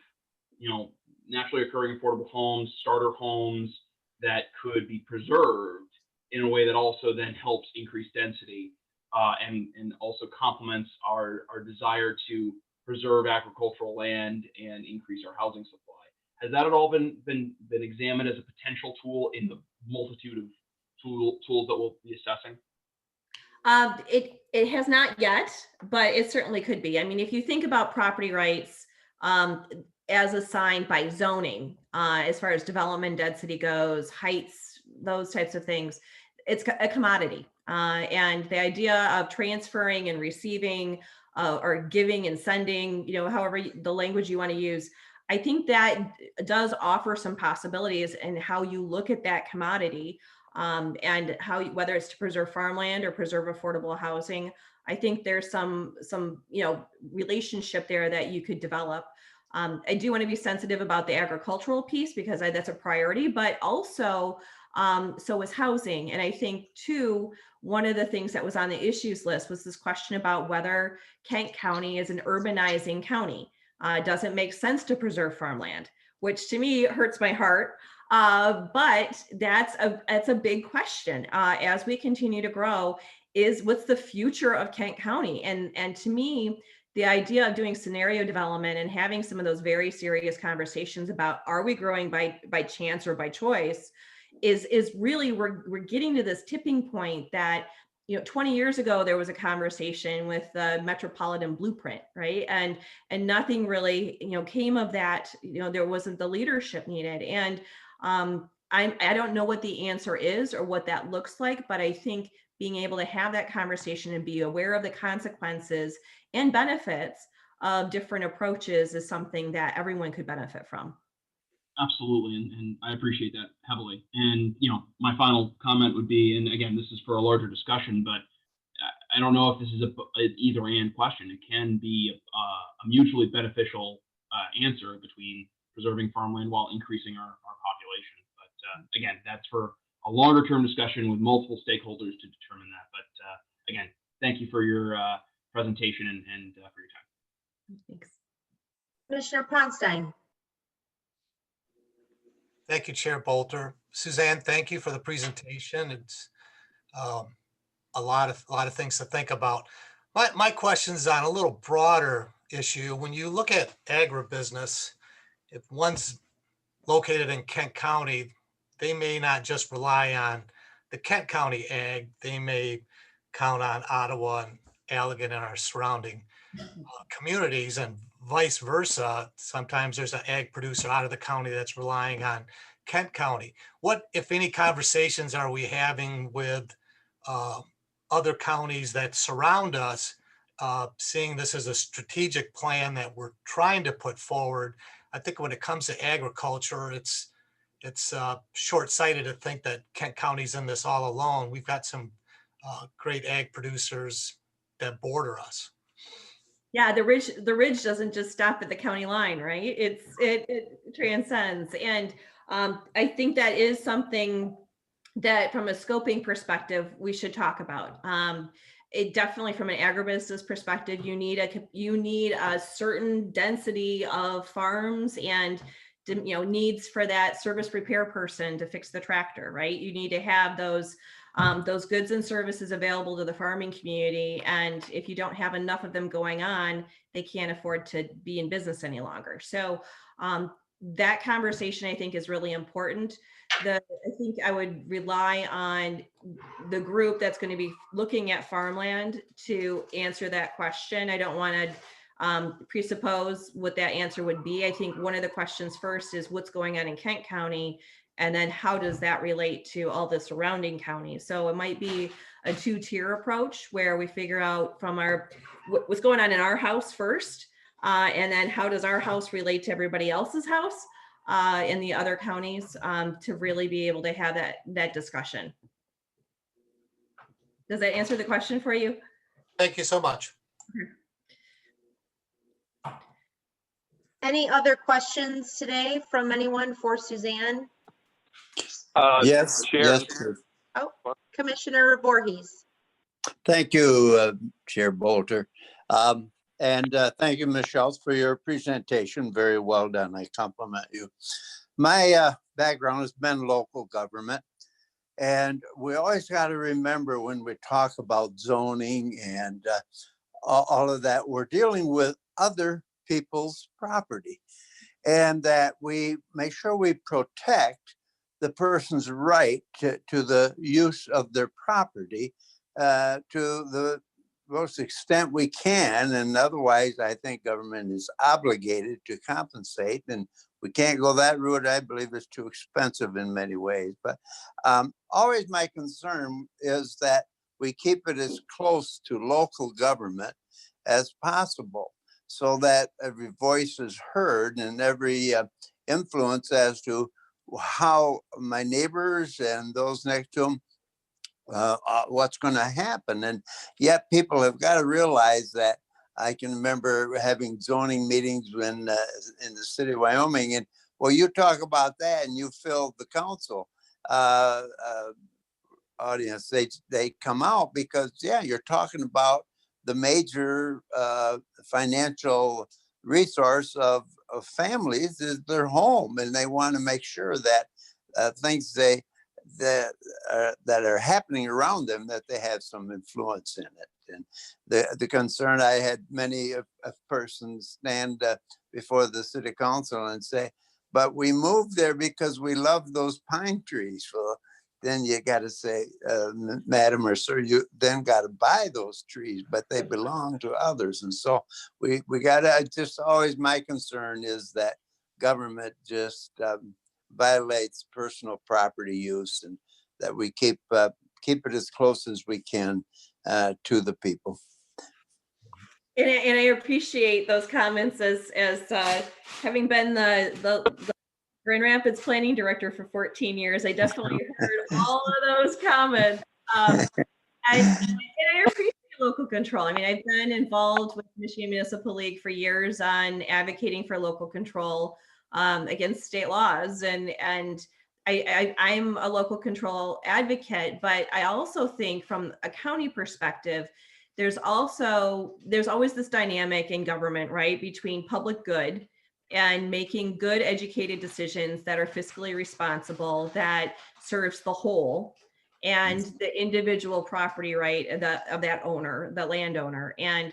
you know, naturally occurring affordable homes, starter homes that could be preserved in a way that also then helps increase density and also complements our desire to preserve agricultural land and increase our housing supply. Has that at all been examined as a potential tool in the multitude of tools that we'll be assessing? It has not yet, but it certainly could be. I mean, if you think about property rights as assigned by zoning, as far as development density goes, heights, those types of things, it's a commodity. And the idea of transferring and receiving or giving and sending, you know, however the language you want to use, I think that does offer some possibilities in how you look at that commodity and how, whether it's to preserve farmland or preserve affordable housing. I think there's some you know, relationship there that you could develop. I do want to be sensitive about the agricultural piece because that's a priority, but also so is housing. And I think too, one of the things that was on the issues list was this question about whether Kent County is an urbanizing county. Does it make sense to preserve farmland? Which to me hurts my heart. But that's a big question as we continue to grow. What's the future of Kent County? And to me, the idea of doing scenario development and having some of those very serious conversations about, are we growing by chance or by choice, is really, we're getting to this tipping point that, you know, 20 years ago, there was a conversation with the Metropolitan Blueprint, right? And nothing really, you know, came of that. You know, there wasn't the leadership needed. And I don't know what the answer is or what that looks like, but I think being able to have that conversation and be aware of the consequences and benefits of different approaches is something that everyone could benefit from. Absolutely, and I appreciate that heavily. And you know, my final comment would be, and again, this is for a larger discussion, but I don't know if this is an either and question. It can be a mutually beneficial answer between preserving farmland while increasing our population. But again, that's for a longer term discussion with multiple stakeholders to determine that. But again, thank you for your presentation and for your time. Thanks. Commissioner Ponstein. Thank you, Chair Bolter. Suzanne, thank you for the presentation. It's a lot of things to think about. My question's on a little broader issue. When you look at agribusiness, if one's located in Kent County, they may not just rely on the Kent County ag. They may count on Ottawa and Allegan and our surrounding communities, and vice versa. Sometimes there's an ag producer out of the county that's relying on Kent County. What, if any, conversations are we having with other counties that surround us, seeing this as a strategic plan that we're trying to put forward? I think when it comes to agriculture, it's short-sighted to think that Kent County's in this all alone. We've got some great ag producers that border us. Yeah, the ridge doesn't just stop at the county line, right? It transcends. And I think that is something that from a scoping perspective, we should talk about. It definitely from an agribusiness perspective, you need a certain density of farms and, you know, needs for that service repair person to fix the tractor, right? You need to have those goods and services available to the farming community. And if you don't have enough of them going on, they can't afford to be in business any longer. So that conversation, I think, is really important. I think I would rely on the group that's going to be looking at farmland to answer that question. I don't want to presuppose what that answer would be. I think one of the questions first is what's going on in Kent County, and then how does that relate to all the surrounding counties? So it might be a two-tier approach where we figure out from what's going on in our house first, and then how does our house relate to everybody else's house in the other counties, to really be able to have that discussion. Does that answer the question for you? Thank you so much. Any other questions today from anyone for Suzanne? Yes, Chair. yes, sir. Oh, Commissioner Voorhees. Thank you, Chair Bolter. And thank you, Ms. Schultz, for your presentation. Very well done. I compliment you. My background has been local government. And we always got to remember when we talk about zoning and all of that, we're dealing with other people's property, and that we make sure we protect the person's right to the use of their property to the most extent we can. And otherwise, I think government is obligated to compensate, and we can't go that route. I believe it's too expensive in many ways. But always my concern is that we keep it as close to local government as possible, so that every voice is heard and every influence as to how my neighbors and those next to them, what's going to happen. And yet people have got to realize that. I can remember having zoning meetings when in the city of Wyoming, and well, you talk about that and you fill the council audience. They come out because, yeah, you're talking about the major financial resource of families is their home, and they want to make sure that things that are happening around them, that they have some influence in it. And the concern, I had many a persons stand before the city council and say, but we moved there because we love those pine trees. Well, then you got to say, madam or sir, you then got to buy those trees, but they belong to others. And so we got to, just always my concern is that government just violates personal property use, and that we keep it as close as we can to the people. And I appreciate those comments as having been the Grand Rapids Planning Director for 14 years. I definitely heard all of those comments. And I appreciate local control. I mean, I've been involved with Michigan Municipal League for years on advocating for local control against state laws. And I'm a local control advocate, but I also think from a county perspective, there's always this dynamic in government, right, between public good and making good educated decisions that are fiscally responsible, that serves the whole, and the individual property right of that owner, the landowner. And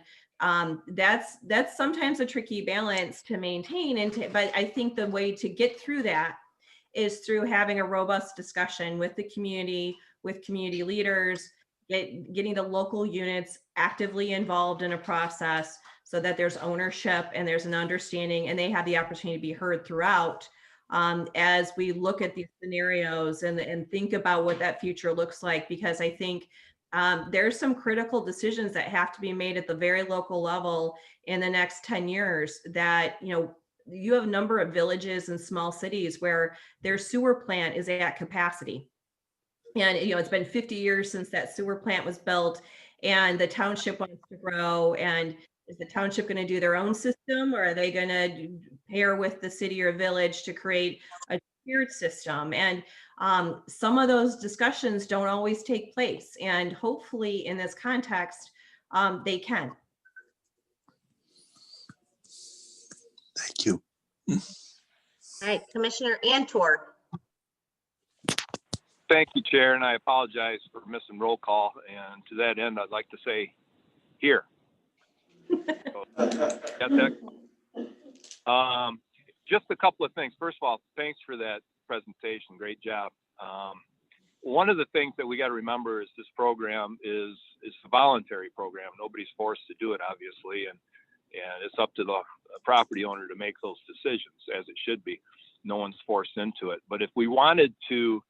that's sometimes a tricky balance to maintain. But I think the way to get through that is through having a robust discussion with the community, with community leaders, getting the local units actively involved in a process so that there's ownership and there's an understanding, and they have the opportunity to be heard throughout as we look at these scenarios and think about what that future looks like. Because I think there's some critical decisions that have to be made at the very local level in the next 10 years that, you have a number of villages and small cities where their sewer plant is at capacity. And, it's been 50 years since that sewer plant was built, and the township wants to grow. And is the township going to do their own system, or are they going to pair with the city or village to create a tiered system? And some of those discussions don't always take place. And hopefully in this context, they can. Thank you. All right, Commissioner Antor. Thank you, Chair, and I apologize for missing roll call. And to that end, I'd like to say here. So, just a couple of things. First of all, thanks for that presentation. Great job. One of the things that we got to remember is this program is a voluntary program. Nobody's forced to do it, obviously, and it's up to the property owner to make those decisions, as it should be. No one's forced into it. But if we wanted to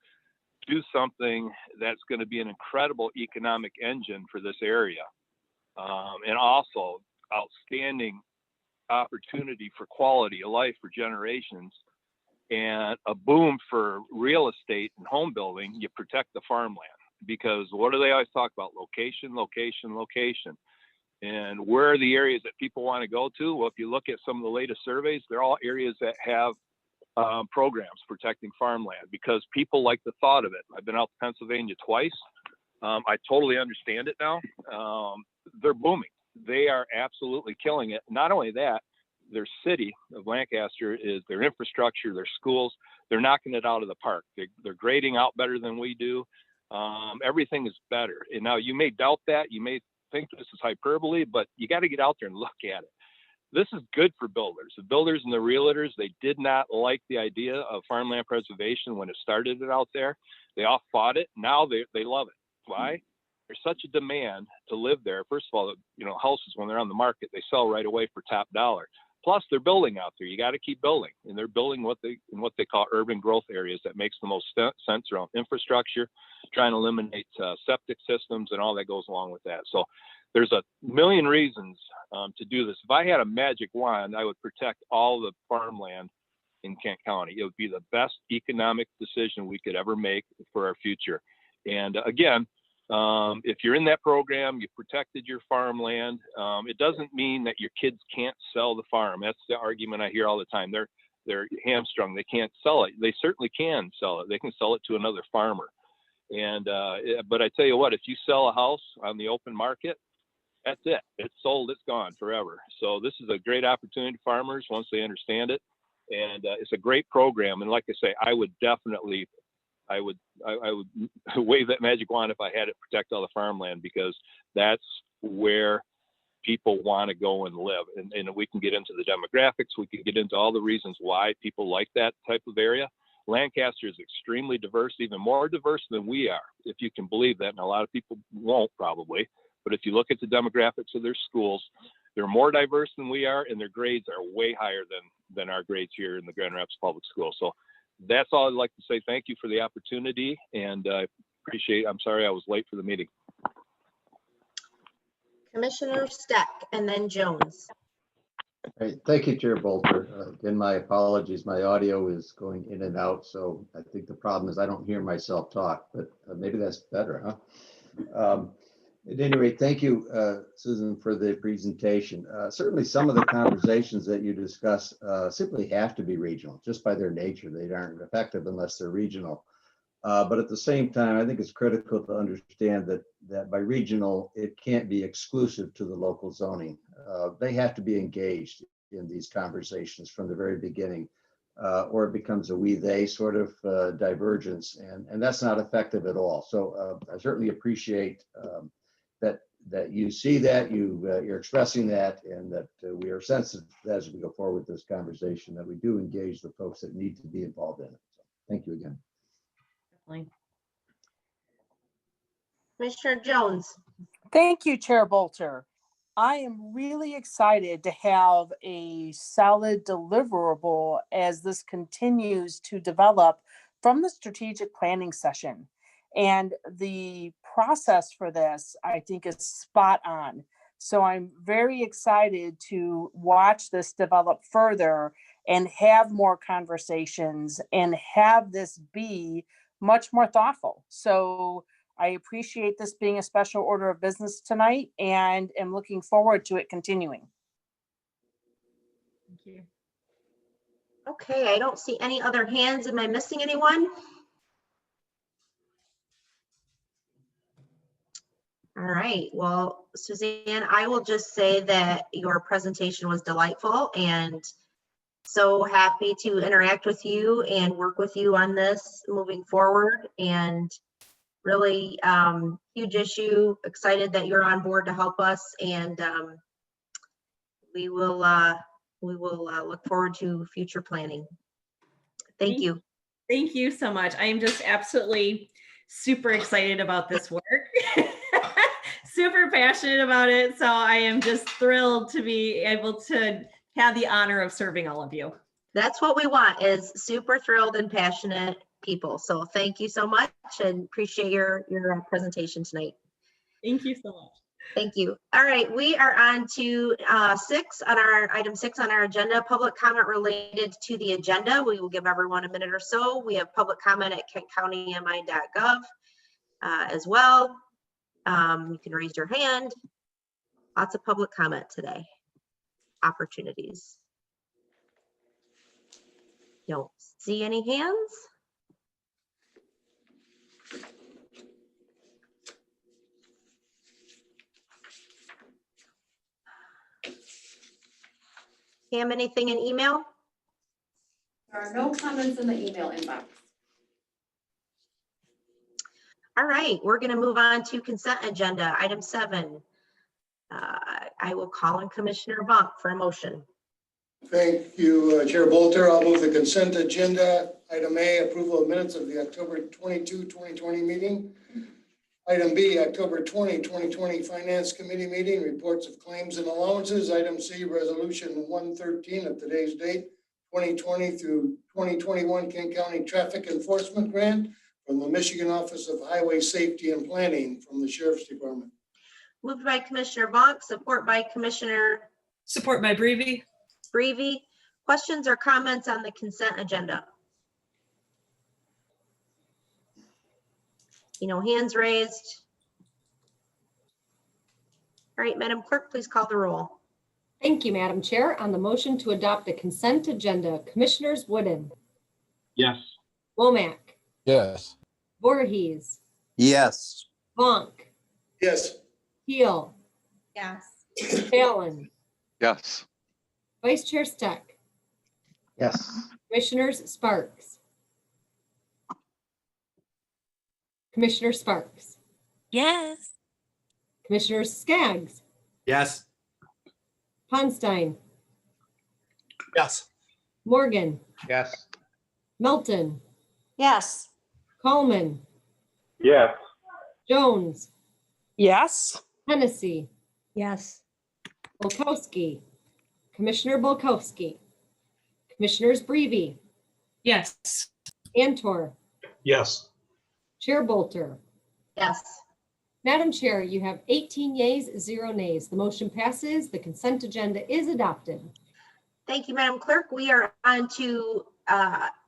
do something that's going to be an incredible economic engine for this area, and also outstanding opportunity for quality of life for generations, and a boom for real estate and home building, you protect the farmland. Because what do they always talk about? Location, location, location. And where are the areas that people want to go to? Well, if you look at some of the latest surveys, they're all areas that have programs protecting farmland, because people like the thought of it. I've been out to Pennsylvania twice. I totally understand it now. They're booming. They are absolutely killing it. Not only that, their city of Lancaster is their infrastructure, their schools, they're knocking it out of the park. They're grading out better than we do. Everything is better. And now you may doubt that, you may think this is hyperbole, but you got to get out there and look at it. This is good for builders. The builders and the realtors, they did not like the idea of farmland preservation when it started it out there. They all fought it. Now they love it. Why? There's such a demand to live there. First of all, houses, when they're on the market, they sell right away for top dollar. Plus, they're building out there. You got to keep building, and they're building what they call urban growth areas that makes the most sense around infrastructure, trying to eliminate septic systems and all that goes along with that. So there's a million reasons to do this. If I had a magic wand, I would protect all the farmland in Kent County. It would be the best economic decision we could ever make for our future. And again, if you're in that program, you protected your farmland. It doesn't mean that your kids can't sell the farm. That's the argument I hear all the time. They're hamstrung. They can't sell it. They certainly can sell it. They can sell it to another farmer. And but I tell you what, if you sell a house on the open market, that's it. It's sold. It's gone forever. So this is a great opportunity for farmers once they understand it. And it's a great program. And like I say, I would wave that magic wand if I had it, protect all the farmland, because that's where people want to go and live. And we can get into the demographics. We can get into all the reasons why people like that type of area. Lancaster is extremely diverse, even more diverse than we are, if you can believe that. And a lot of people won't probably, but if you look at the demographics of their schools, they're more diverse than we are, and their grades are way higher than our grades here in the Grand Rapids Public Schools. So that's all I'd like to say. Thank you for the opportunity, and I appreciate. I'm sorry I was late for the meeting. Commissioner Steck and then Jones. Right. Thank you, Chair Bolter. Again, my apologies. My audio is going in and out, so I think the problem is I don't hear myself talk, but maybe that's better, huh? At any rate, thank you, Susan, for the presentation. Certainly some of the conversations that you discuss simply have to be regional, just by their nature. They aren't effective unless they're regional. But at the same time, I think it's critical to understand that by regional, it can't be exclusive to the local zoning. They have to be engaged in these conversations from the very beginning, or it becomes a we-they sort of divergence, and that's not effective at all. So I certainly appreciate that you see that, you're expressing that, and that we are sensitive as we go forward with this conversation, that we do engage the folks that need to be involved in it. So thank you again. Commissioner Jones. Thank you, Chair Bolter. I am really excited to have a solid deliverable as this continues to develop from the strategic planning session. And the process for this, I think, is spot on. So I'm very excited to watch this develop further and have more conversations and have this be much more thoughtful. So I appreciate this being a special order of business tonight and am looking forward to it continuing. Thank you. Okay, I don't see any other hands. Am I missing anyone? All right, well, Suzanne, I will just say that your presentation was delightful, and so happy to interact with you and work with you on this moving forward. And really huge issue, excited that you're on board to help us, and we will we will look forward to future planning. Thank you. Thank you so much. I am just absolutely super excited about this work. Super passionate about it. So I am just thrilled to be able to have the honor of serving all of you. That's what we want, is super thrilled and passionate people. So thank you so much and appreciate your presentation tonight. Thank you so much. Thank you. All right, we are on to item 6 on our agenda, public comment related to the agenda. We will give everyone a minute or so. We have public comment at kentcountymi.gov as well. You can raise your hand. Lots of public comment today. Opportunities. Don't see any hands. Pam, anything in email? There are no comments in the email inbox. All right, we're going to move on to consent agenda, item 7. I will call on Commissioner Vaughn for a motion. Thank you, Chair Bolter. I'll move the consent agenda. Item A, approval of minutes of the October 22, 2020 meeting. Item B, October 20, 2020 Finance Committee meeting, reports of claims and allowances. Item C, resolution 113 of today's date, 2020 through 2021 Kent County Traffic Enforcement Grant from the Michigan Office of Highway Safety and Planning from the Sheriff's Department. Moved by Commissioner Vaughn, support by Commissioner Brevy. Brevy. Questions or comments on the consent agenda? Hands raised. All right, Madam Clerk, please call the roll. Thank you, Madam Chair. On the motion to adopt the consent agenda, Commissioners Wooden, Yes. Womack, Yes. Voorhees, Yes. Vonk, Yes. Keel, Yes. Fallon, Yes. Vice Chair Steck, Yes. Commissioners Sparks, Commissioner Sparks, Yes. Commissioners Skaggs, Yes. Ponstein, Yes. Morgan, Yes. Melton, Yes. Coleman, Yes. Jones, Yes. Hennessy, Yes. Bulkowski, Commissioner Bulkowski, Commissioners Brevy, Yes. Antor, Yes. Chair Bolter. Yes. Madam Chair, you have 18 yeas, 0 nays. The motion passes. The consent agenda is adopted. Thank you, Madam Clerk. We are on to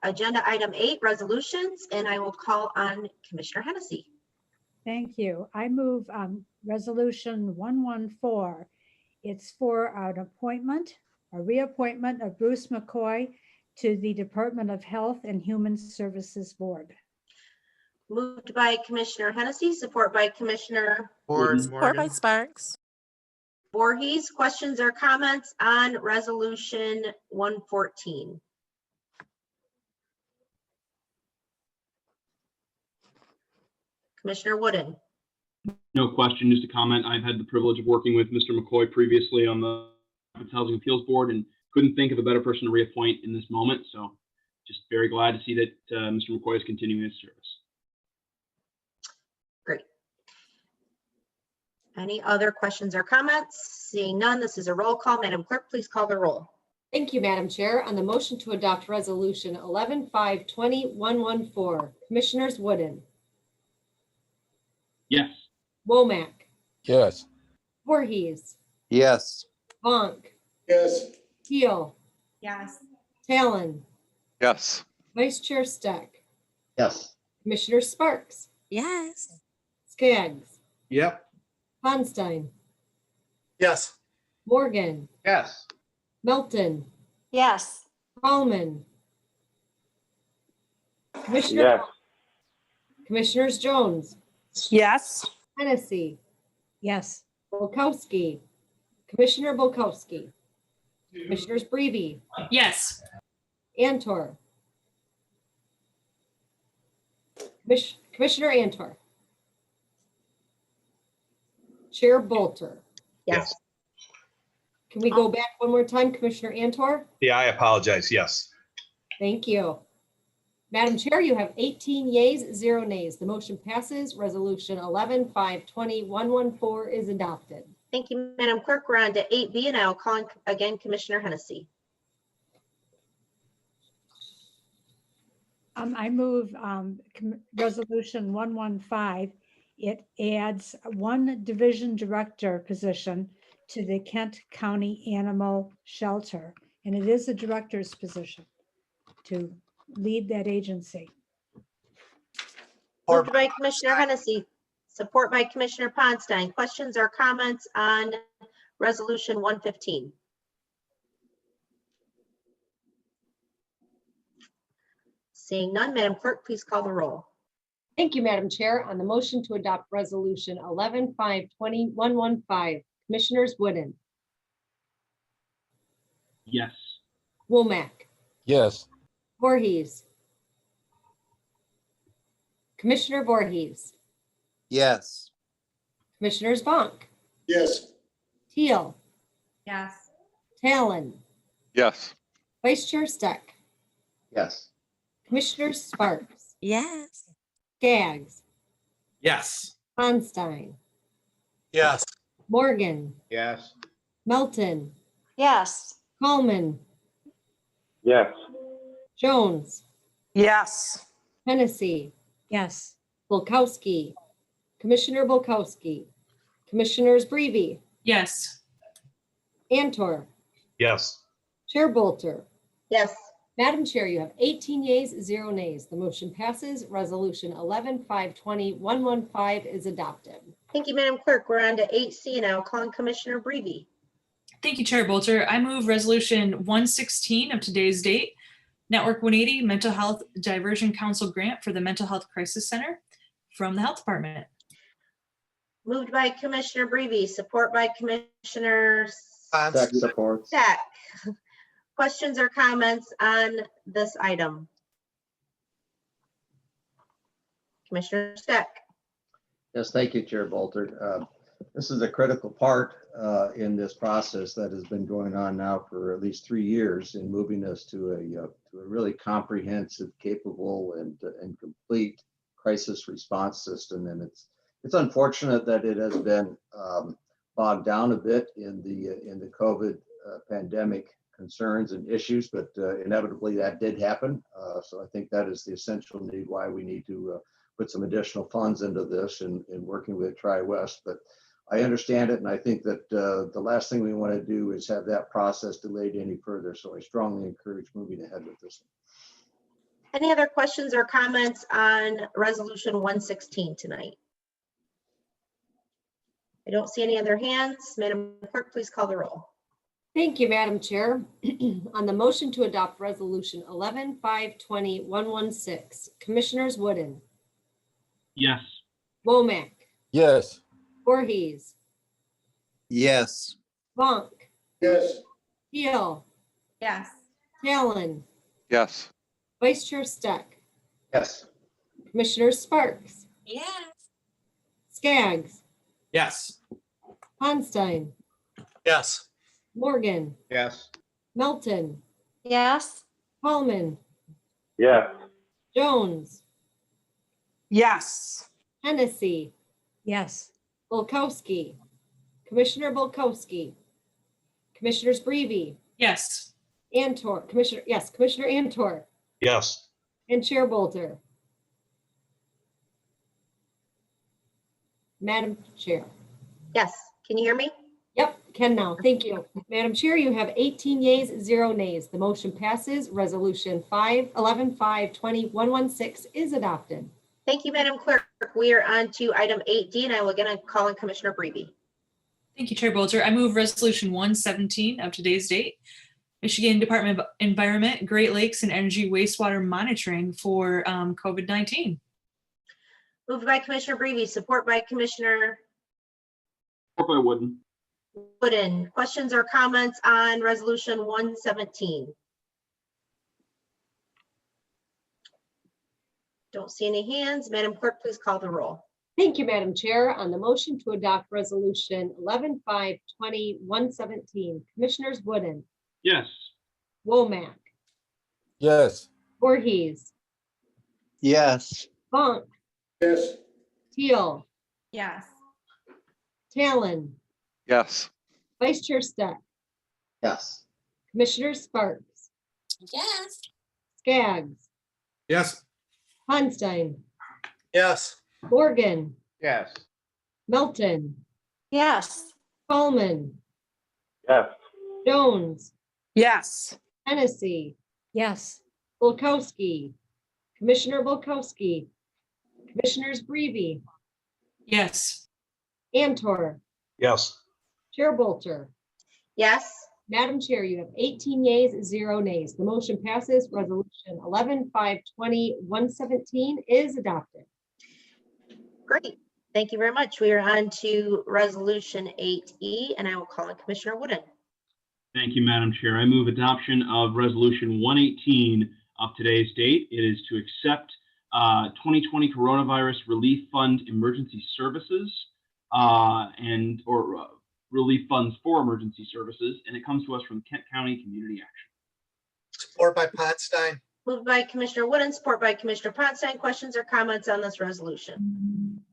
agenda item 8, resolutions, and I will call on Commissioner Hennessy. Thank you. I move resolution 114. It's for an appointment, a reappointment of Bruce McCoy to the Department of Health and Human Services Board. Moved by Commissioner Hennessy, support by Commissioner Support by Sparks. Voorhees. Questions or comments on resolution 114? Commissioner Wooden. No question, just a comment. I've had the privilege of working with Mr. McCoy previously on the Housing Appeals Board and couldn't think of a better person to reappoint in this moment. So just very glad to see that Mr. McCoy is continuing his service. Great. Any other questions or comments? Seeing none, this is a roll call. Madam Clerk, please call the roll. Thank you, Madam Chair. On the motion to adopt resolution 11-5-20-114, Commissioners Wooden, Yes. Womack, Yes. Voorhees, Yes. Vonk, Yes. Keel, Yes. Talon, Yes. Vice Chair Steck, Yes. Commissioner Sparks, Yes. Skaggs, Yep. Ponstein, Yes. Morgan, Yes. Melton, Yes. Coleman, Commissioners Jones, Yes. Hennessy, Yes. Bulkowski, Commissioner Bulkowski, Commissioners Brevy, Yes. Antor, Commissioner Antor, Chair Bolter, Yes. Can we go back one more time, Commissioner Antor? Yeah, I apologize. Yes. Thank you. Madam Chair, you have 18 yeas, 0 nays. The motion passes. Resolution 11-520-114 is adopted. Thank you, Madam Clerk. We're on to 8B, and I'll call on again Commissioner Hennessy. I move Resolution 115. It adds one division director position to the Kent County Animal Shelter. And it is a director's position to lead that agency. Moved by Commissioner Hennessy, support by Commissioner Ponstein. Questions or comments on Resolution 115? Seeing none, Madam Clerk, please call the roll. Thank you, Madam Chair. On the motion to adopt Resolution 11-520-115, Commissioners Wooden, Yes. Womack, Yes. Voorhees, Commissioner Voorhees, Yes. Commissioners Bonk, Yes. Teal, Yes. Talon, Yes. Vice Chair Steck, Yes. Commissioner Sparks, Yes. Skaggs, Yes. Onstein, Yes. Morgan, Yes. Melton, Yes. Coleman, Yes. Jones, Yes. Hennessy, Yes. Bulkowski, Commissioner Bulkowski, Commissioners Breve, Yes. Antor, Yes. Chair Bolter. Yes. Madam Chair, you have 18 yeas, 0 nays. The motion passes. Resolution 11-520-115 is adopted. Thank you, Madam Clerk. We're on to 8C, and I'll call on Commissioner Breve. Thank you, Chair Bolter. I move Resolution 116 of today's date, Network 180 Mental Health Diversion Council Grant for the Mental Health Crisis Center from the Health Department. Moved by Commissioner Breve, support by Commissioner Steck supports. Steck. Questions or comments on this item? Commissioner Steck. Yes, thank you, Chair Bolter. This is a critical part in this process that has been going on now for at least 3 years in moving us to a really comprehensive, capable, and complete crisis response system. And it's unfortunate that it has been bogged down a bit in the COVID pandemic concerns and issues, but inevitably that did happen. So I think that is the essential need why we need to put some additional funds into this and working with Tri-West. But I understand it, and I think that the last thing we want to do is have that process delayed any further. So I strongly encourage moving ahead with this. Any other questions or comments on Resolution 116 tonight? I don't see any other hands. Madam Clerk, please call the roll. Thank you, Madam Chair. On the motion to adopt Resolution 11-520-116, Commissioners Wooden, Yes. Womack, Yes. Voorhees, Yes. Bonk, Yes. Teal, Yes. Talon, Yes. Vice Chair Steck, Yes. Commissioner Sparks, Yes. Skaggs, Yes. Onstein, Yes. Morgan, Yes. Melton, Yes. Coleman, Yes. Jones, Yes. Hennessy, Yes. Bulkowski, Commissioner Bulkowski, Commissioners Breve, Yes. Antor, Commissioner Antor, Yes. and Chair Bolter. Madam Chair. Yes. Can you hear me? Yep, can now. Thank you. Madam Chair, you have 18 yeas, 0 nays. The motion passes. Resolution 11-520-116 is adopted. Thank you, Madam Clerk. We are on to item 8D, and I will again call on Commissioner Breve. Thank you, Chair Bolter. I move Resolution 117 of today's date, Michigan Department of Environment, Great Lakes and Energy Wastewater Monitoring for COVID-19. Moved by Commissioner Breve, support by Commissioner Support by Wooden. Wooden. Questions or comments on Resolution 117? Don't see any hands. Madam Clerk, please call the roll. Thank you, Madam Chair. On the motion to adopt resolution 11-5-20-117, Commissioners Wooden, Yes. Womack, Yes. Voorhees, Yes. Funk, Yes. Teal, Yes. Talon, Yes. Vice Chair Steck, Yes. Commissioner Sparks, Yes. Skaggs, Yes. Hanstein, Yes. Morgan, Yes. Melton, Yes. Coleman, Yes. Jones, Yes. Hennessy, Yes. Bulkowski, Commissioner Bulkowski, Commissioners Breve, Yes. Antor, Yes. Chair Bolter. Yes. Madam Chair, you have 18 yeas, 0 nays. The motion passes. Resolution 11-5-20-117 is adopted. Great. Thank you very much. We are on to resolution 8E, and I will call on Commissioner Wooden. Thank you, Madam Chair. I move adoption of Resolution 118 of today's date. It is to accept 2020 Coronavirus Relief Fund Emergency Services or relief funds for emergency services, and it comes to us from Kent County Community Action. Support by Pottstein. Moved by Commissioner Wooden, support by Commissioner Pottstein. Questions or comments on this resolution?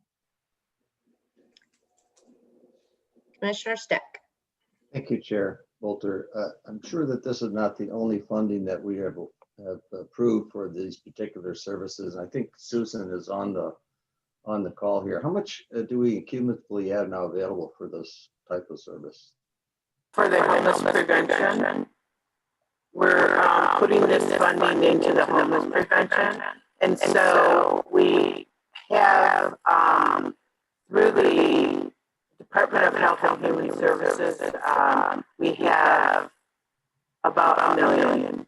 Commissioner Steck. Thank you, Chair Bolter. I'm sure that this is not the only funding that we have approved for these particular services. I think Susan is on the call here. How much do we cumulatively have now available for this type of service? For the homeless prevention, we're putting this funding into the homeless prevention. And so we have, through the Department of Health and Human Services, we have about $1 million.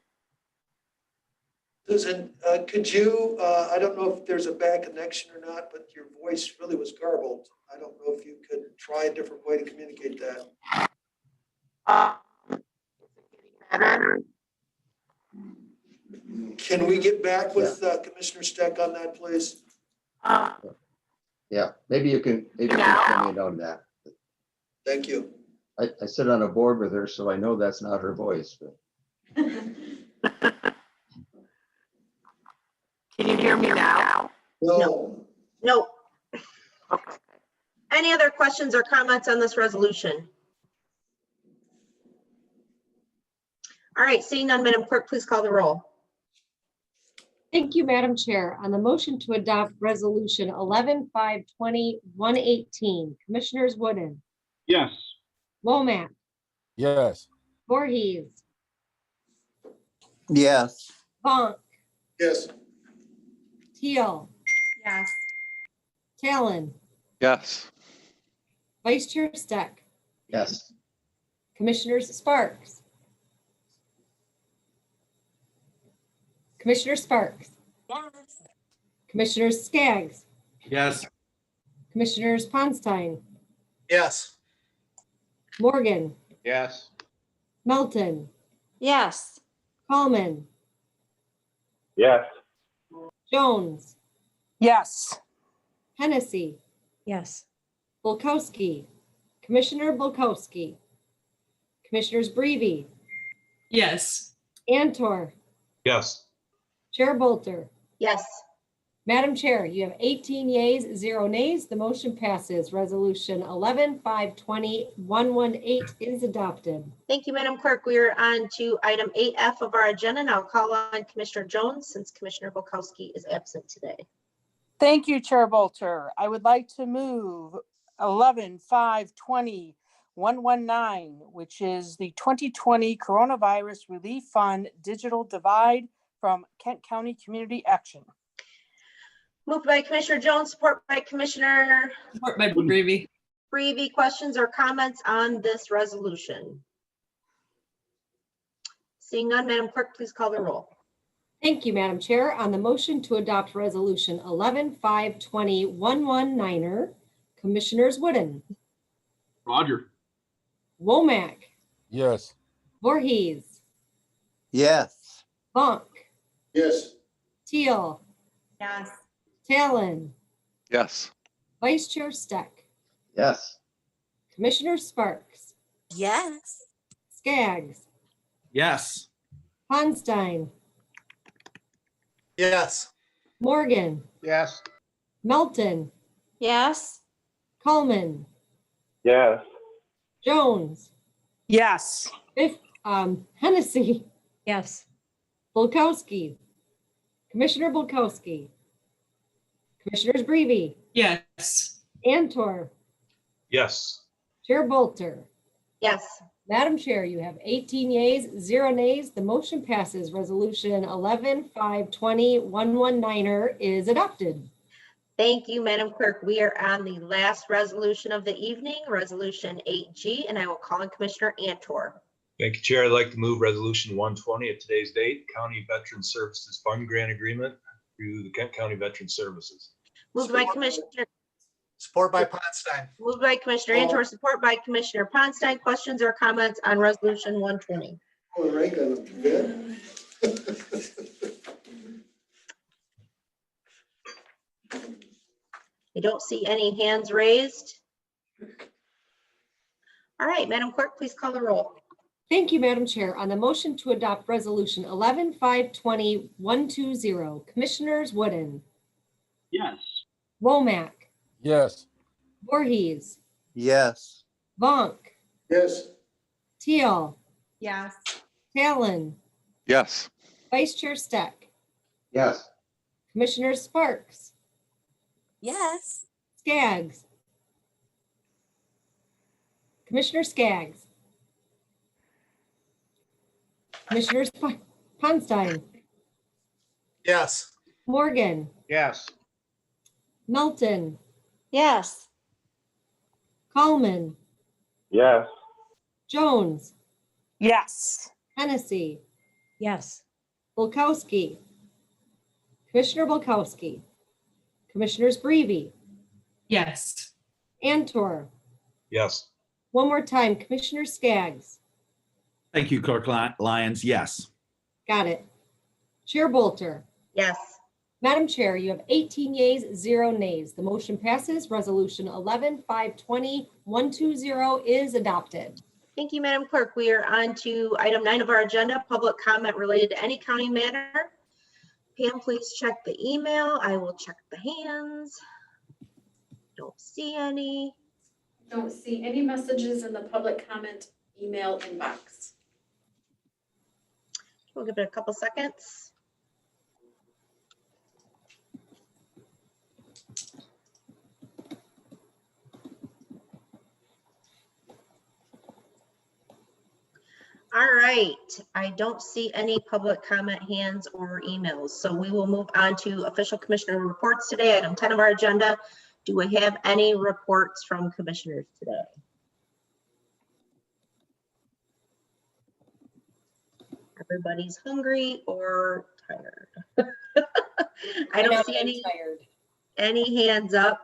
Susan, could you, I don't know if there's a bad connection or not, but your voice really was garbled. I don't know if you could try a different way to communicate that. Can we get back with Commissioner Steck on that, please? Yeah, maybe you can comment on that. Thank you. I sit on a board with her, so I know that's not her voice. But. Can you hear me now? No. No. Any other questions or comments on this resolution? All right, seeing none, Madam Clerk, please call the roll. Thank you, Madam Chair. On the motion to adopt resolution 11-5-20-118, Commissioners Wooden, Yes. Womack, Yes. Voorhees, Yes. Funk, Yes. Teal, Yes. Talon, Yes. Vice Chair Steck, Yes. Commissioners Sparks, Commissioner Sparks, Commissioners Skaggs, Yes. Commissioners Ponstein, Yes. Morgan, Yes. Melton, Yes. Coleman, Yes. Jones, Yes. Hennessy, Yes. Bulkowski, Commissioner Bulkowski, Commissioners Breve, Yes. Antor, Yes. Chair Bolter. Yes. Madam Chair, you have 18 yeas, 0 nays. The motion passes. Resolution 11-5-20-118 is adopted. Thank you, Madam Clerk. We are on to item 8F of our agenda, and I'll call on Commissioner Jones since Commissioner Bulkowski is absent today. Thank you, Chair Bolter. I would like to move 11-5-20-119, which is the 2020 Coronavirus Relief Fund Digital Divide from Kent County Community Action. Moved by Commissioner Jones, support by Commissioner Support by Breve. Breve. Questions or comments on this resolution? Seeing none, Madam Clerk, please call the roll. Thank you, Madam Chair. On the motion to adopt Resolution 11-5-20-119, Commissioners Wooden, Roger. Womack, Yes. Voorhees, Yes. Funk, Yes. Teal, Yes. Talon, Yes. Vice Chair Steck, Yes. Commissioner Sparks, Yes. Skaggs, Yes. Ponstein, Yes. Morgan, Yes. Melton, Yes. Coleman, Yes. Jones, Yes. Hennessy, Yes. Bulkowski, Commissioner Bulkowski, Commissioners Brevy, Yes. Antor, Yes. Chair Bolter. Yes. Madam Chair, you have 18 yeas, 0 nays. The motion passes. Resolution 11-520-119 is adopted. Thank you, Madam Clerk. We are on the last resolution of the evening, Resolution 8G, and I will call on Commissioner Antor. Thank you, Chair. I'd like to move Resolution 120 at today's date, County Veteran Services Fund Grant Agreement through the Kent County Veteran Services. Moved by Commissioner Antor, support by Commissioner Ponstein. Questions or comments on Resolution 120? Oh, rank on a bid. I don't see any hands raised. All right, Madam Clerk, please call the roll. Thank you, Madam Chair. On the motion to adopt Resolution 11-520-120, Commissioners Wooden, Yes. Womack, Yes. Voorhees, Yes. Vonk, Yes. Teal, Yes. Talon, Yes. Vice Chair Steck, Yes. Commissioner Sparks, Yes. Skaggs, Commissioner Skaggs, Commissioner Ponstein, Yes. Morgan, Yes. Melton, Yes. Coleman, Yes. Jones, Yes. Hennessy, Yes. Bulkowski, Commissioner Bulkowski, Commissioners Brevy, Yes. Antor. Yes. One more time, Commissioner Skaggs. Thank you, Clerk Lyons. Yes. Got it. Chair Bolter. Yes. Madam Chair, you have 18 yeas, 0 nays. The motion passes. Resolution 11-520-120 is adopted. Thank you, Madam Clerk. We are on to item 9 of our agenda, public comment related to any county matter. Pam, please check the email. I will check the hands. Don't see any. Don't see any messages in the public comment email inbox. We'll give it a couple seconds. All right, I don't see any public comment hands or emails, so we will move on to official commissioner reports today, item 10 of our agenda. Do we have any reports from commissioners today? Everybody's hungry or tired. I don't see any hands up.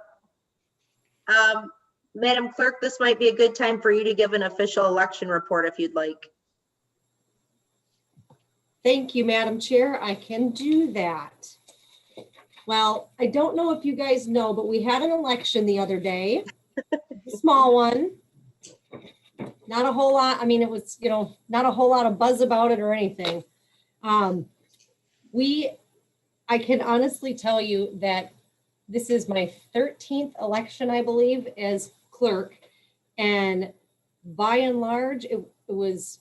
Madam Clerk, this might be a good time for you to give an official election report if you'd like. Thank you, Madam Chair. I can do that. Well, I don't know if you guys know, but we had an election the other day, a small one. Not a whole lot. I mean, it was, not a whole lot of buzz about it or anything. I can honestly tell you that this is my 13th election, I believe, as clerk. And by and large, it was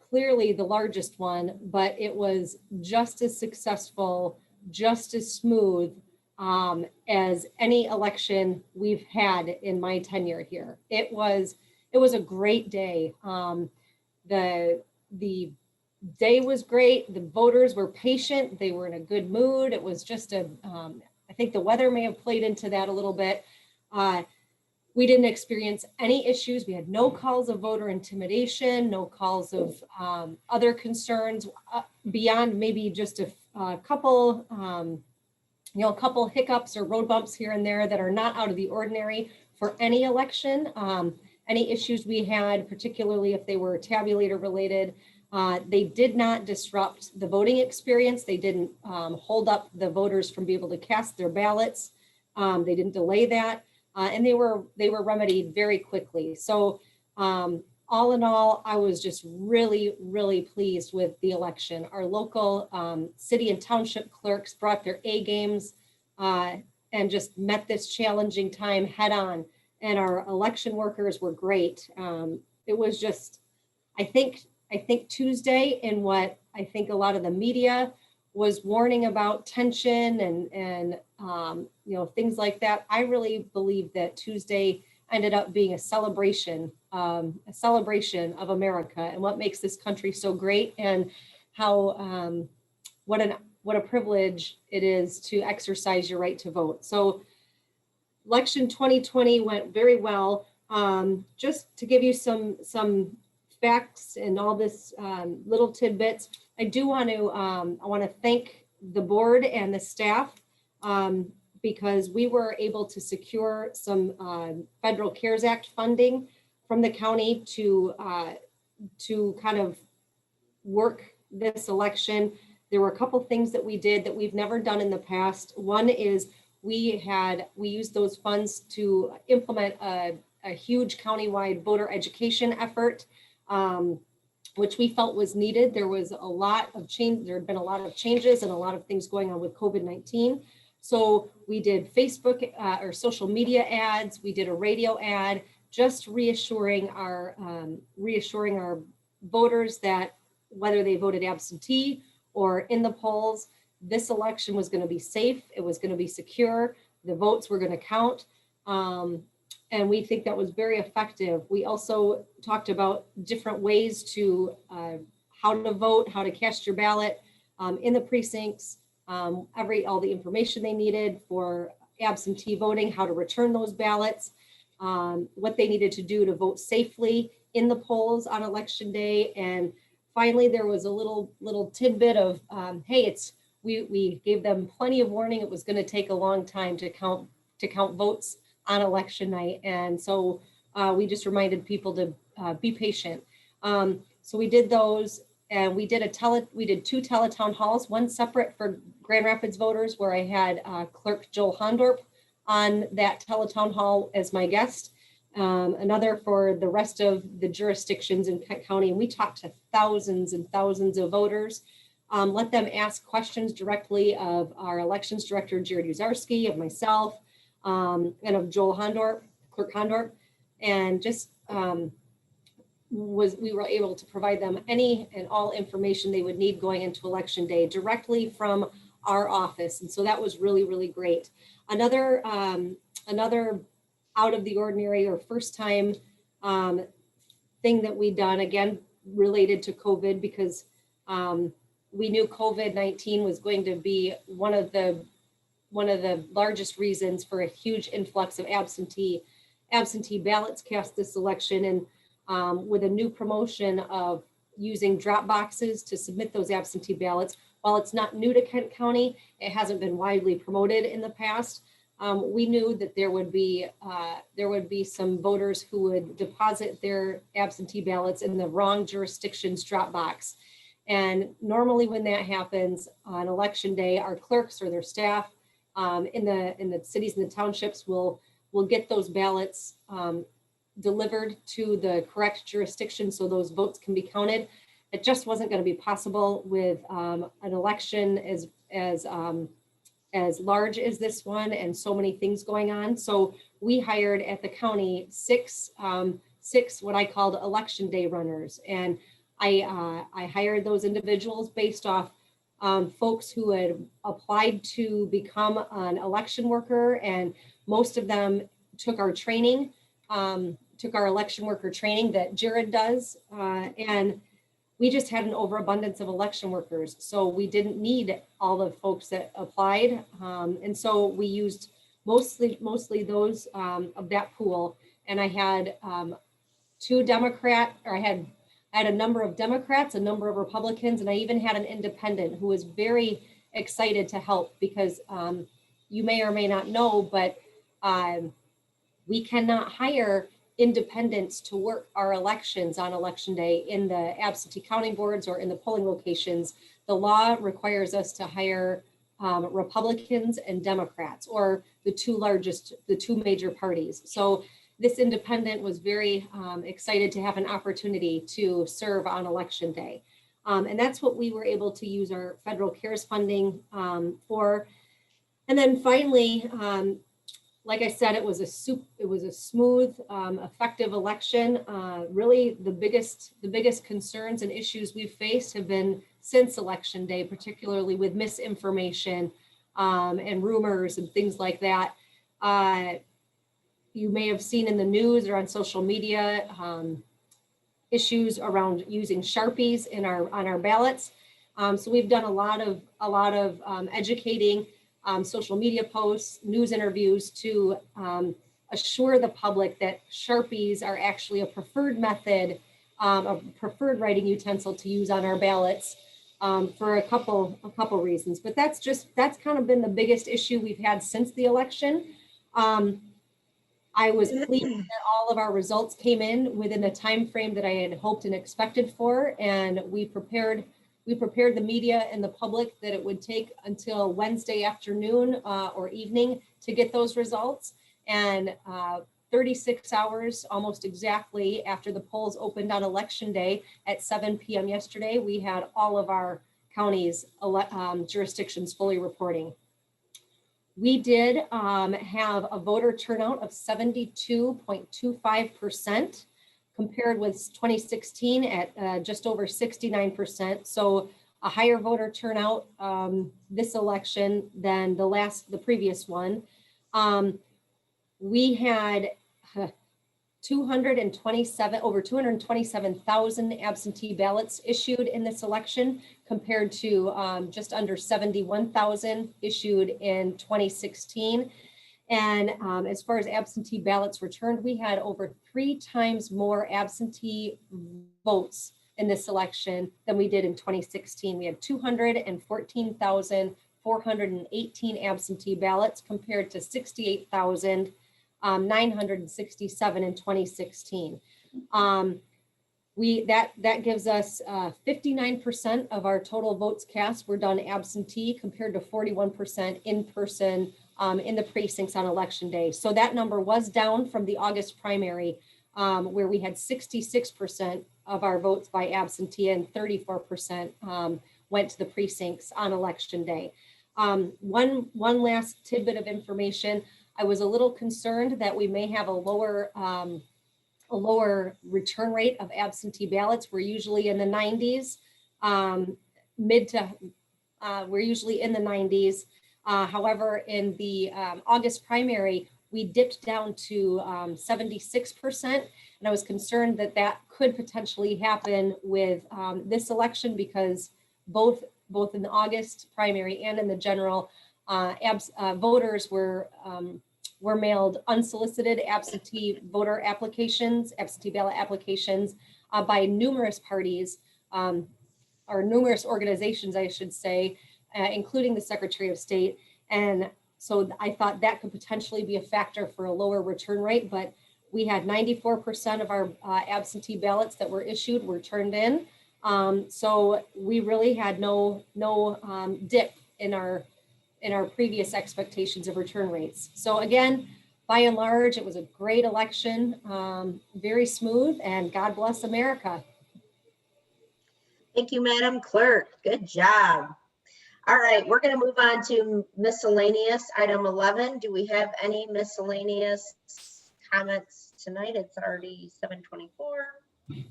clearly the largest one, but it was just as successful, just as smooth as any election we've had in my tenure here. It was a great day. The day was great. The voters were patient. They were in a good mood. It was just I think the weather may have played into that a little bit. We didn't experience any issues. We had no calls of voter intimidation, no calls of other concerns beyond maybe just a couple, a couple hiccups or road bumps here and there that are not out of the ordinary for any election. Any issues we had, particularly if they were tabulator related, they did not disrupt the voting experience. They didn't hold up the voters from being able to cast their ballots. They didn't delay that. and they were remedied very quickly. So all in all, I was just really, really pleased with the election. Our local city and township clerks brought their A games and just met this challenging time head on. And our election workers were great. It was just, I think Tuesday, and what I think a lot of the media was warning about tension and things like that. I really believe that Tuesday ended up being a celebration of America and what makes this country so great, and how what a privilege it is to exercise your right to vote. So election 2020 went very well. Just to give you some facts and all this little tidbits, I want to thank the board and the staff because we were able to secure some federal CARES Act funding from the county to kind of work this election. There were a couple things that we did that we've never done in the past. One is we used those funds to implement a huge countywide voter education effort, which we felt was needed. There was a lot of change. There had been a lot of changes and a lot of things going on with COVID-19. So we did Facebook or social media ads. We did a radio ad, just reassuring our voters that whether they voted absentee or in the polls, this election was going to be safe. It was going to be secure. The votes were going to count. And we think that was very effective. We also talked about different ways to how to vote, how to cast your ballot in the precincts, all the information they needed for absentee voting, how to return those ballots, what they needed to do to vote safely in the polls on election day. And finally, there was a little tidbit of, hey, we gave them plenty of warning. It was going to take a long time to count votes on election night. And so we just reminded people to be patient. So we did those, and we did two teletown halls, one separate for Grand Rapids voters where I had Clerk Joel Hondorp on that teletown hall as my guest, another for the rest of the jurisdictions in Kent County. And we talked to thousands and thousands of voters, let them ask questions directly of our elections director, Jared Uzarski, of myself, and of Joel Hondorp, Clerk Hondorp, and just we were able to provide them any and all information they would need going into election day directly from our office. And so that was really, really great. Another out of the ordinary or first time thing that we done, again, related to COVID, because we knew COVID-19 was going to be one of the largest reasons for a huge influx of absentee ballots cast this election. And with a new promotion of using drop boxes to submit those absentee ballots, while it's not new to Kent County, it hasn't been widely promoted in the past. We knew that there would be some voters who would deposit their absentee ballots in the wrong jurisdiction's drop box. And normally when that happens on election day, our clerks or their staff in the cities and the townships will get those ballots delivered to the correct jurisdiction so those votes can be counted. It just wasn't going to be possible with an election as large as this one and so many things going on. So we hired at the county six what I called election day runners. And I hired those individuals based off folks who had applied to become an election worker, and most of them took our training, took our election worker training that Jared does. And we just had an overabundance of election workers. So we didn't need all the folks that applied. And so we used mostly those of that pool. And I had I had a number of Democrats, a number of Republicans, and I even had an independent who was very excited to help because you may or may not know, but we cannot hire independents to work our elections on election day in the absentee counting boards or in the polling locations. The law requires us to hire Republicans and Democrats, or the two major parties. So this independent was very excited to have an opportunity to serve on election day. And that's what we were able to use our federal CARES funding for. And then finally, like I said, it was a smooth, effective election. Really, the biggest concerns and issues we've faced have been since election day, particularly with misinformation and rumors and things like that. You may have seen in the news or on social media issues around using Sharpies on our ballots. So we've done a lot of educating. Social media posts, news interviews to assure the public that Sharpies are actually a preferred method, a preferred writing utensil to use on our ballots for a couple reasons. But that's kind of been the biggest issue we've had since the election. I was pleased that all of our results came in within the time frame that I had hoped and expected for, and we prepared the media and the public that it would take until Wednesday afternoon or evening to get those results. And 36 hours, almost exactly after the polls opened on election day at 7 p.m. yesterday, we had all of our counties' jurisdictions fully reporting. We did have a voter turnout of 72.25%. compared with 2016 at just over 69%. So a higher voter turnout this election than the previous one. We had over 227,000 absentee ballots issued in this election compared to just under 71,000 issued in 2016. And as far as absentee ballots returned, we had over 3 times more absentee votes in this election than we did in 2016. We had 214,418 absentee ballots compared to 68,967 in 2016. That gives us 59% of our total votes cast were done absentee compared to 41% in person in the precincts on election day. So that number was down from the August primary where we had 66% of our votes by absentee and 34% went to the precincts on election day. One last tidbit of information. I was a little concerned that we may have a lower return rate of absentee ballots. We're usually in the 90s, we're usually in the 90s. However, in the August primary, we dipped down to 76%. And I was concerned that that could potentially happen with this election because both in the August primary and in the general, voters were mailed unsolicited absentee ballot applications by numerous parties or numerous organizations, I should say, including the Secretary of State. And so I thought that could potentially be a factor for a lower return rate, but we had 94% of our absentee ballots that were issued were turned in. So we really had no dip in our previous expectations of return rates. So again, by and large, it was a great election, very smooth, and God bless America. Thank you, Madam Clerk. Good job. All right, we're going to move on to miscellaneous, item 11. Do we have any miscellaneous comments tonight? It's already 7:24.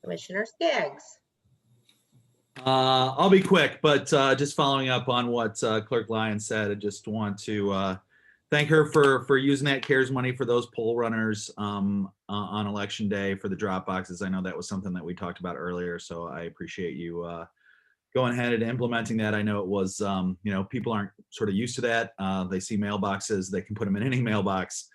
Commissioner Skaggs. I'll be quick, but just following up on what Clerk Lyons said, I just want to thank her for using that CARES money for those poll runners on election day for the drop boxes. I know that was something that we talked about earlier, so I appreciate you going ahead and implementing that. I know it was, people aren't sort of used to that. They see mailboxes, they can put them in any mailbox.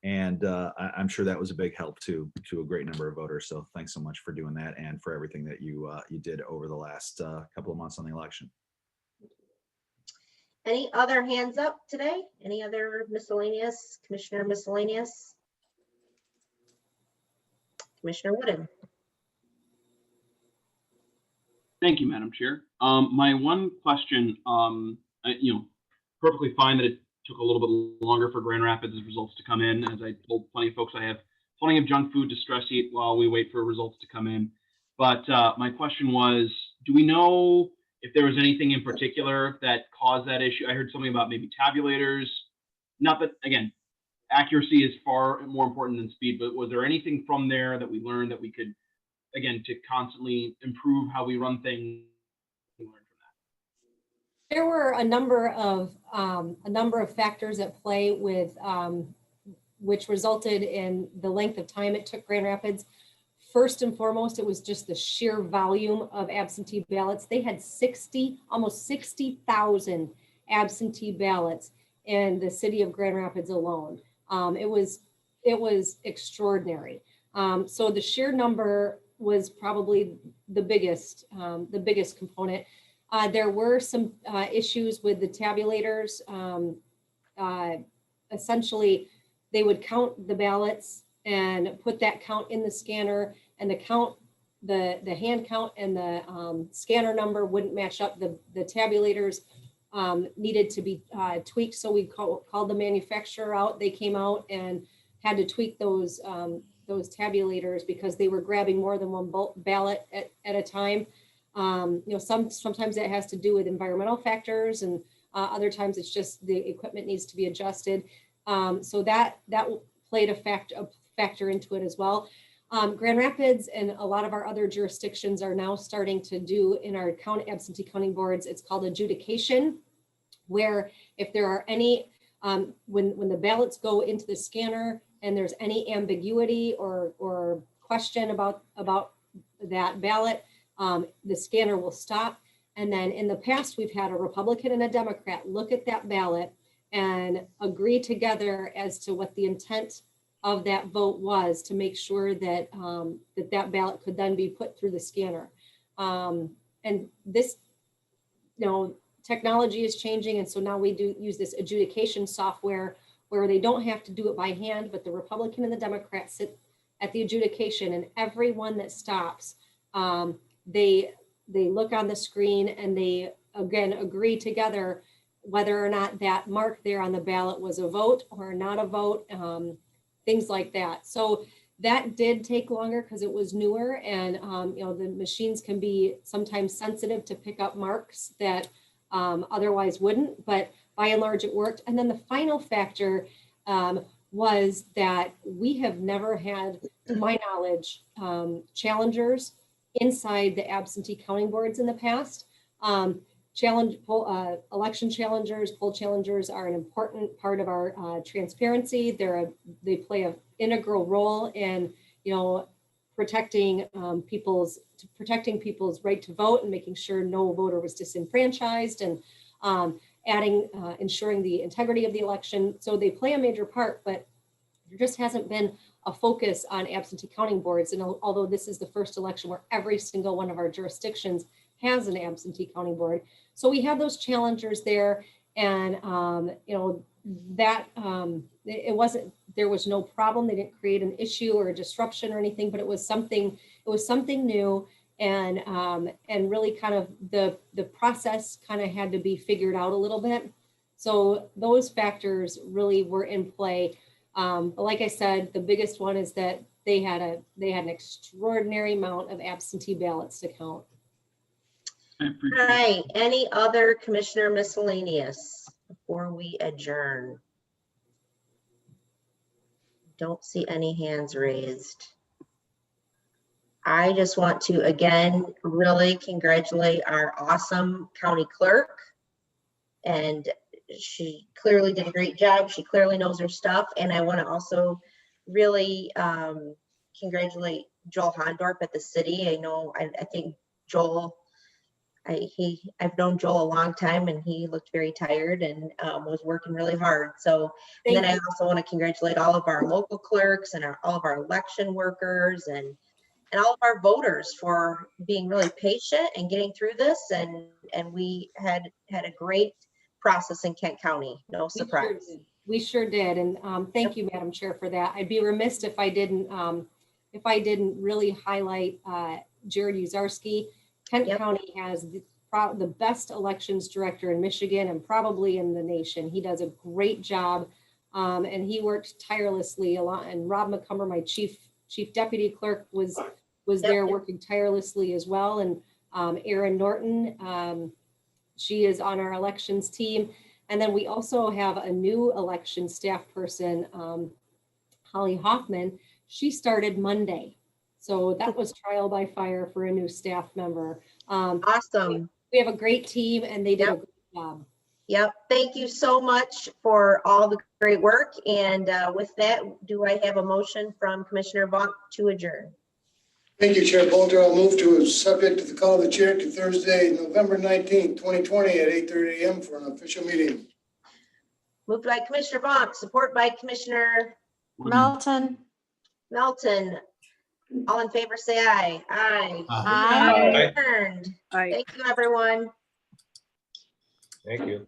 And I'm sure that was a big help to a great number of voters. So thanks so much for doing that and for everything that you did over the last couple of months on the election. Any other hands up today? Any other miscellaneous, Commissioner miscellaneous? Commissioner Wooden. Thank you, Madam Chair. My one question, perfectly fine that it took a little bit longer for Grand Rapids results to come in. As I told plenty of folks, I have plenty of junk food to stress eat while we wait for results to come in. But my question was, do we know if there was anything in particular that caused that issue? I heard something about maybe tabulators. Not that, again, accuracy is far more important than speed, but was there anything from there that we learned that we could, again, to constantly improve how we run things? There were a number of factors at play with which resulted in the length of time it took Grand Rapids. First and foremost, it was just the sheer volume of absentee ballots. They had almost 60,000 absentee ballots in the city of Grand Rapids alone. It was extraordinary. So the sheer number was probably the biggest component. There were some issues with the tabulators. Essentially, they would count the ballots and put that count in the scanner, and the hand count and the scanner number wouldn't match up. The tabulators needed to be tweaked, so we called the manufacturer out. They came out and had to tweak those tabulators because they were grabbing more than one ballot at a time. Sometimes that has to do with environmental factors, and other times it's just the equipment needs to be adjusted. So that played a factor into it as well. Grand Rapids and a lot of our other jurisdictions are now starting to do in our absentee counting boards. It's called adjudication, where if there are any, when the ballots go into the scanner and there's any ambiguity or question about that ballot, the scanner will stop. And then in the past, we've had a Republican and a Democrat look at that ballot and agree together as to what the intent of that vote was, to make sure that that ballot could then be put through the scanner. And this, technology is changing. And so now we do use this adjudication software where they don't have to do it by hand, but the Republican and the Democrat sit at the adjudication, and everyone that stops, they look on the screen and they again agree together whether or not that mark there on the ballot was a vote or not a vote, things like that. So that did take longer because it was newer, and the machines can be sometimes sensitive to pick up marks that otherwise wouldn't, but by and large it worked. And then the final factor was that we have never had, to my knowledge, challengers inside the absentee counting boards in the past. Election challengers, poll challengers are an important part of our transparency. They play an integral role in, protecting people's right to vote and making sure no voter was disenfranchised, and ensuring the integrity of the election. So they play a major part, but there just hasn't been a focus on absentee counting boards. And although this is the first election where every single one of our jurisdictions has an absentee counting board, so we have those challengers there, and there was no problem. They didn't create an issue or a disruption or anything, but it was something new, and really kind of the process kind of had to be figured out a little bit. So those factors really were in play. But like I said, the biggest one is that they had an extraordinary amount of absentee ballots to count. All right, any other commissioner miscellaneous before we adjourn? Don't see any hands raised. I just want to again really congratulate our awesome county clerk, and she clearly did a great job. She clearly knows her stuff. And I want to also really congratulate Joel Hondorp at the city. I think Joel, I've known Joel a long time, and he looked very tired and was working really hard. So, and then I also want to congratulate all of our local clerks and all of our election workers and all of our voters for being really patient and getting through this. And we had a great process in Kent County. No surprise. We sure did. And thank you, Madam Chair, for that. I'd be remiss if I didn't really highlight Jared Uzarski. Kent County has the best elections director in Michigan and probably in the nation. He does a great job. And he worked tirelessly a lot. And Rob McCumber, my chief deputy clerk, was there working tirelessly as well. And Erin Norton, she is on our elections team. And then we also have a new election staff person, Holly Hoffman. She started Monday. So that was trial by fire for a new staff member. Awesome. We have a great team and they did a great job. Yep. Thank you so much for all the great work. And with that, do I have a motion from Commissioner Vaughn to adjourn? Thank you, Chair Bolter. I'll move to, subject to the call of the chair, to Thursday, November 19th, 2020 at 8:30 a.m. for an official meeting. Moved by Commissioner Vaughn, support by Commissioner Melton. Melton. All in favor, say aye. Aye. Aye. Adjourned. Thank you, everyone. Thank you.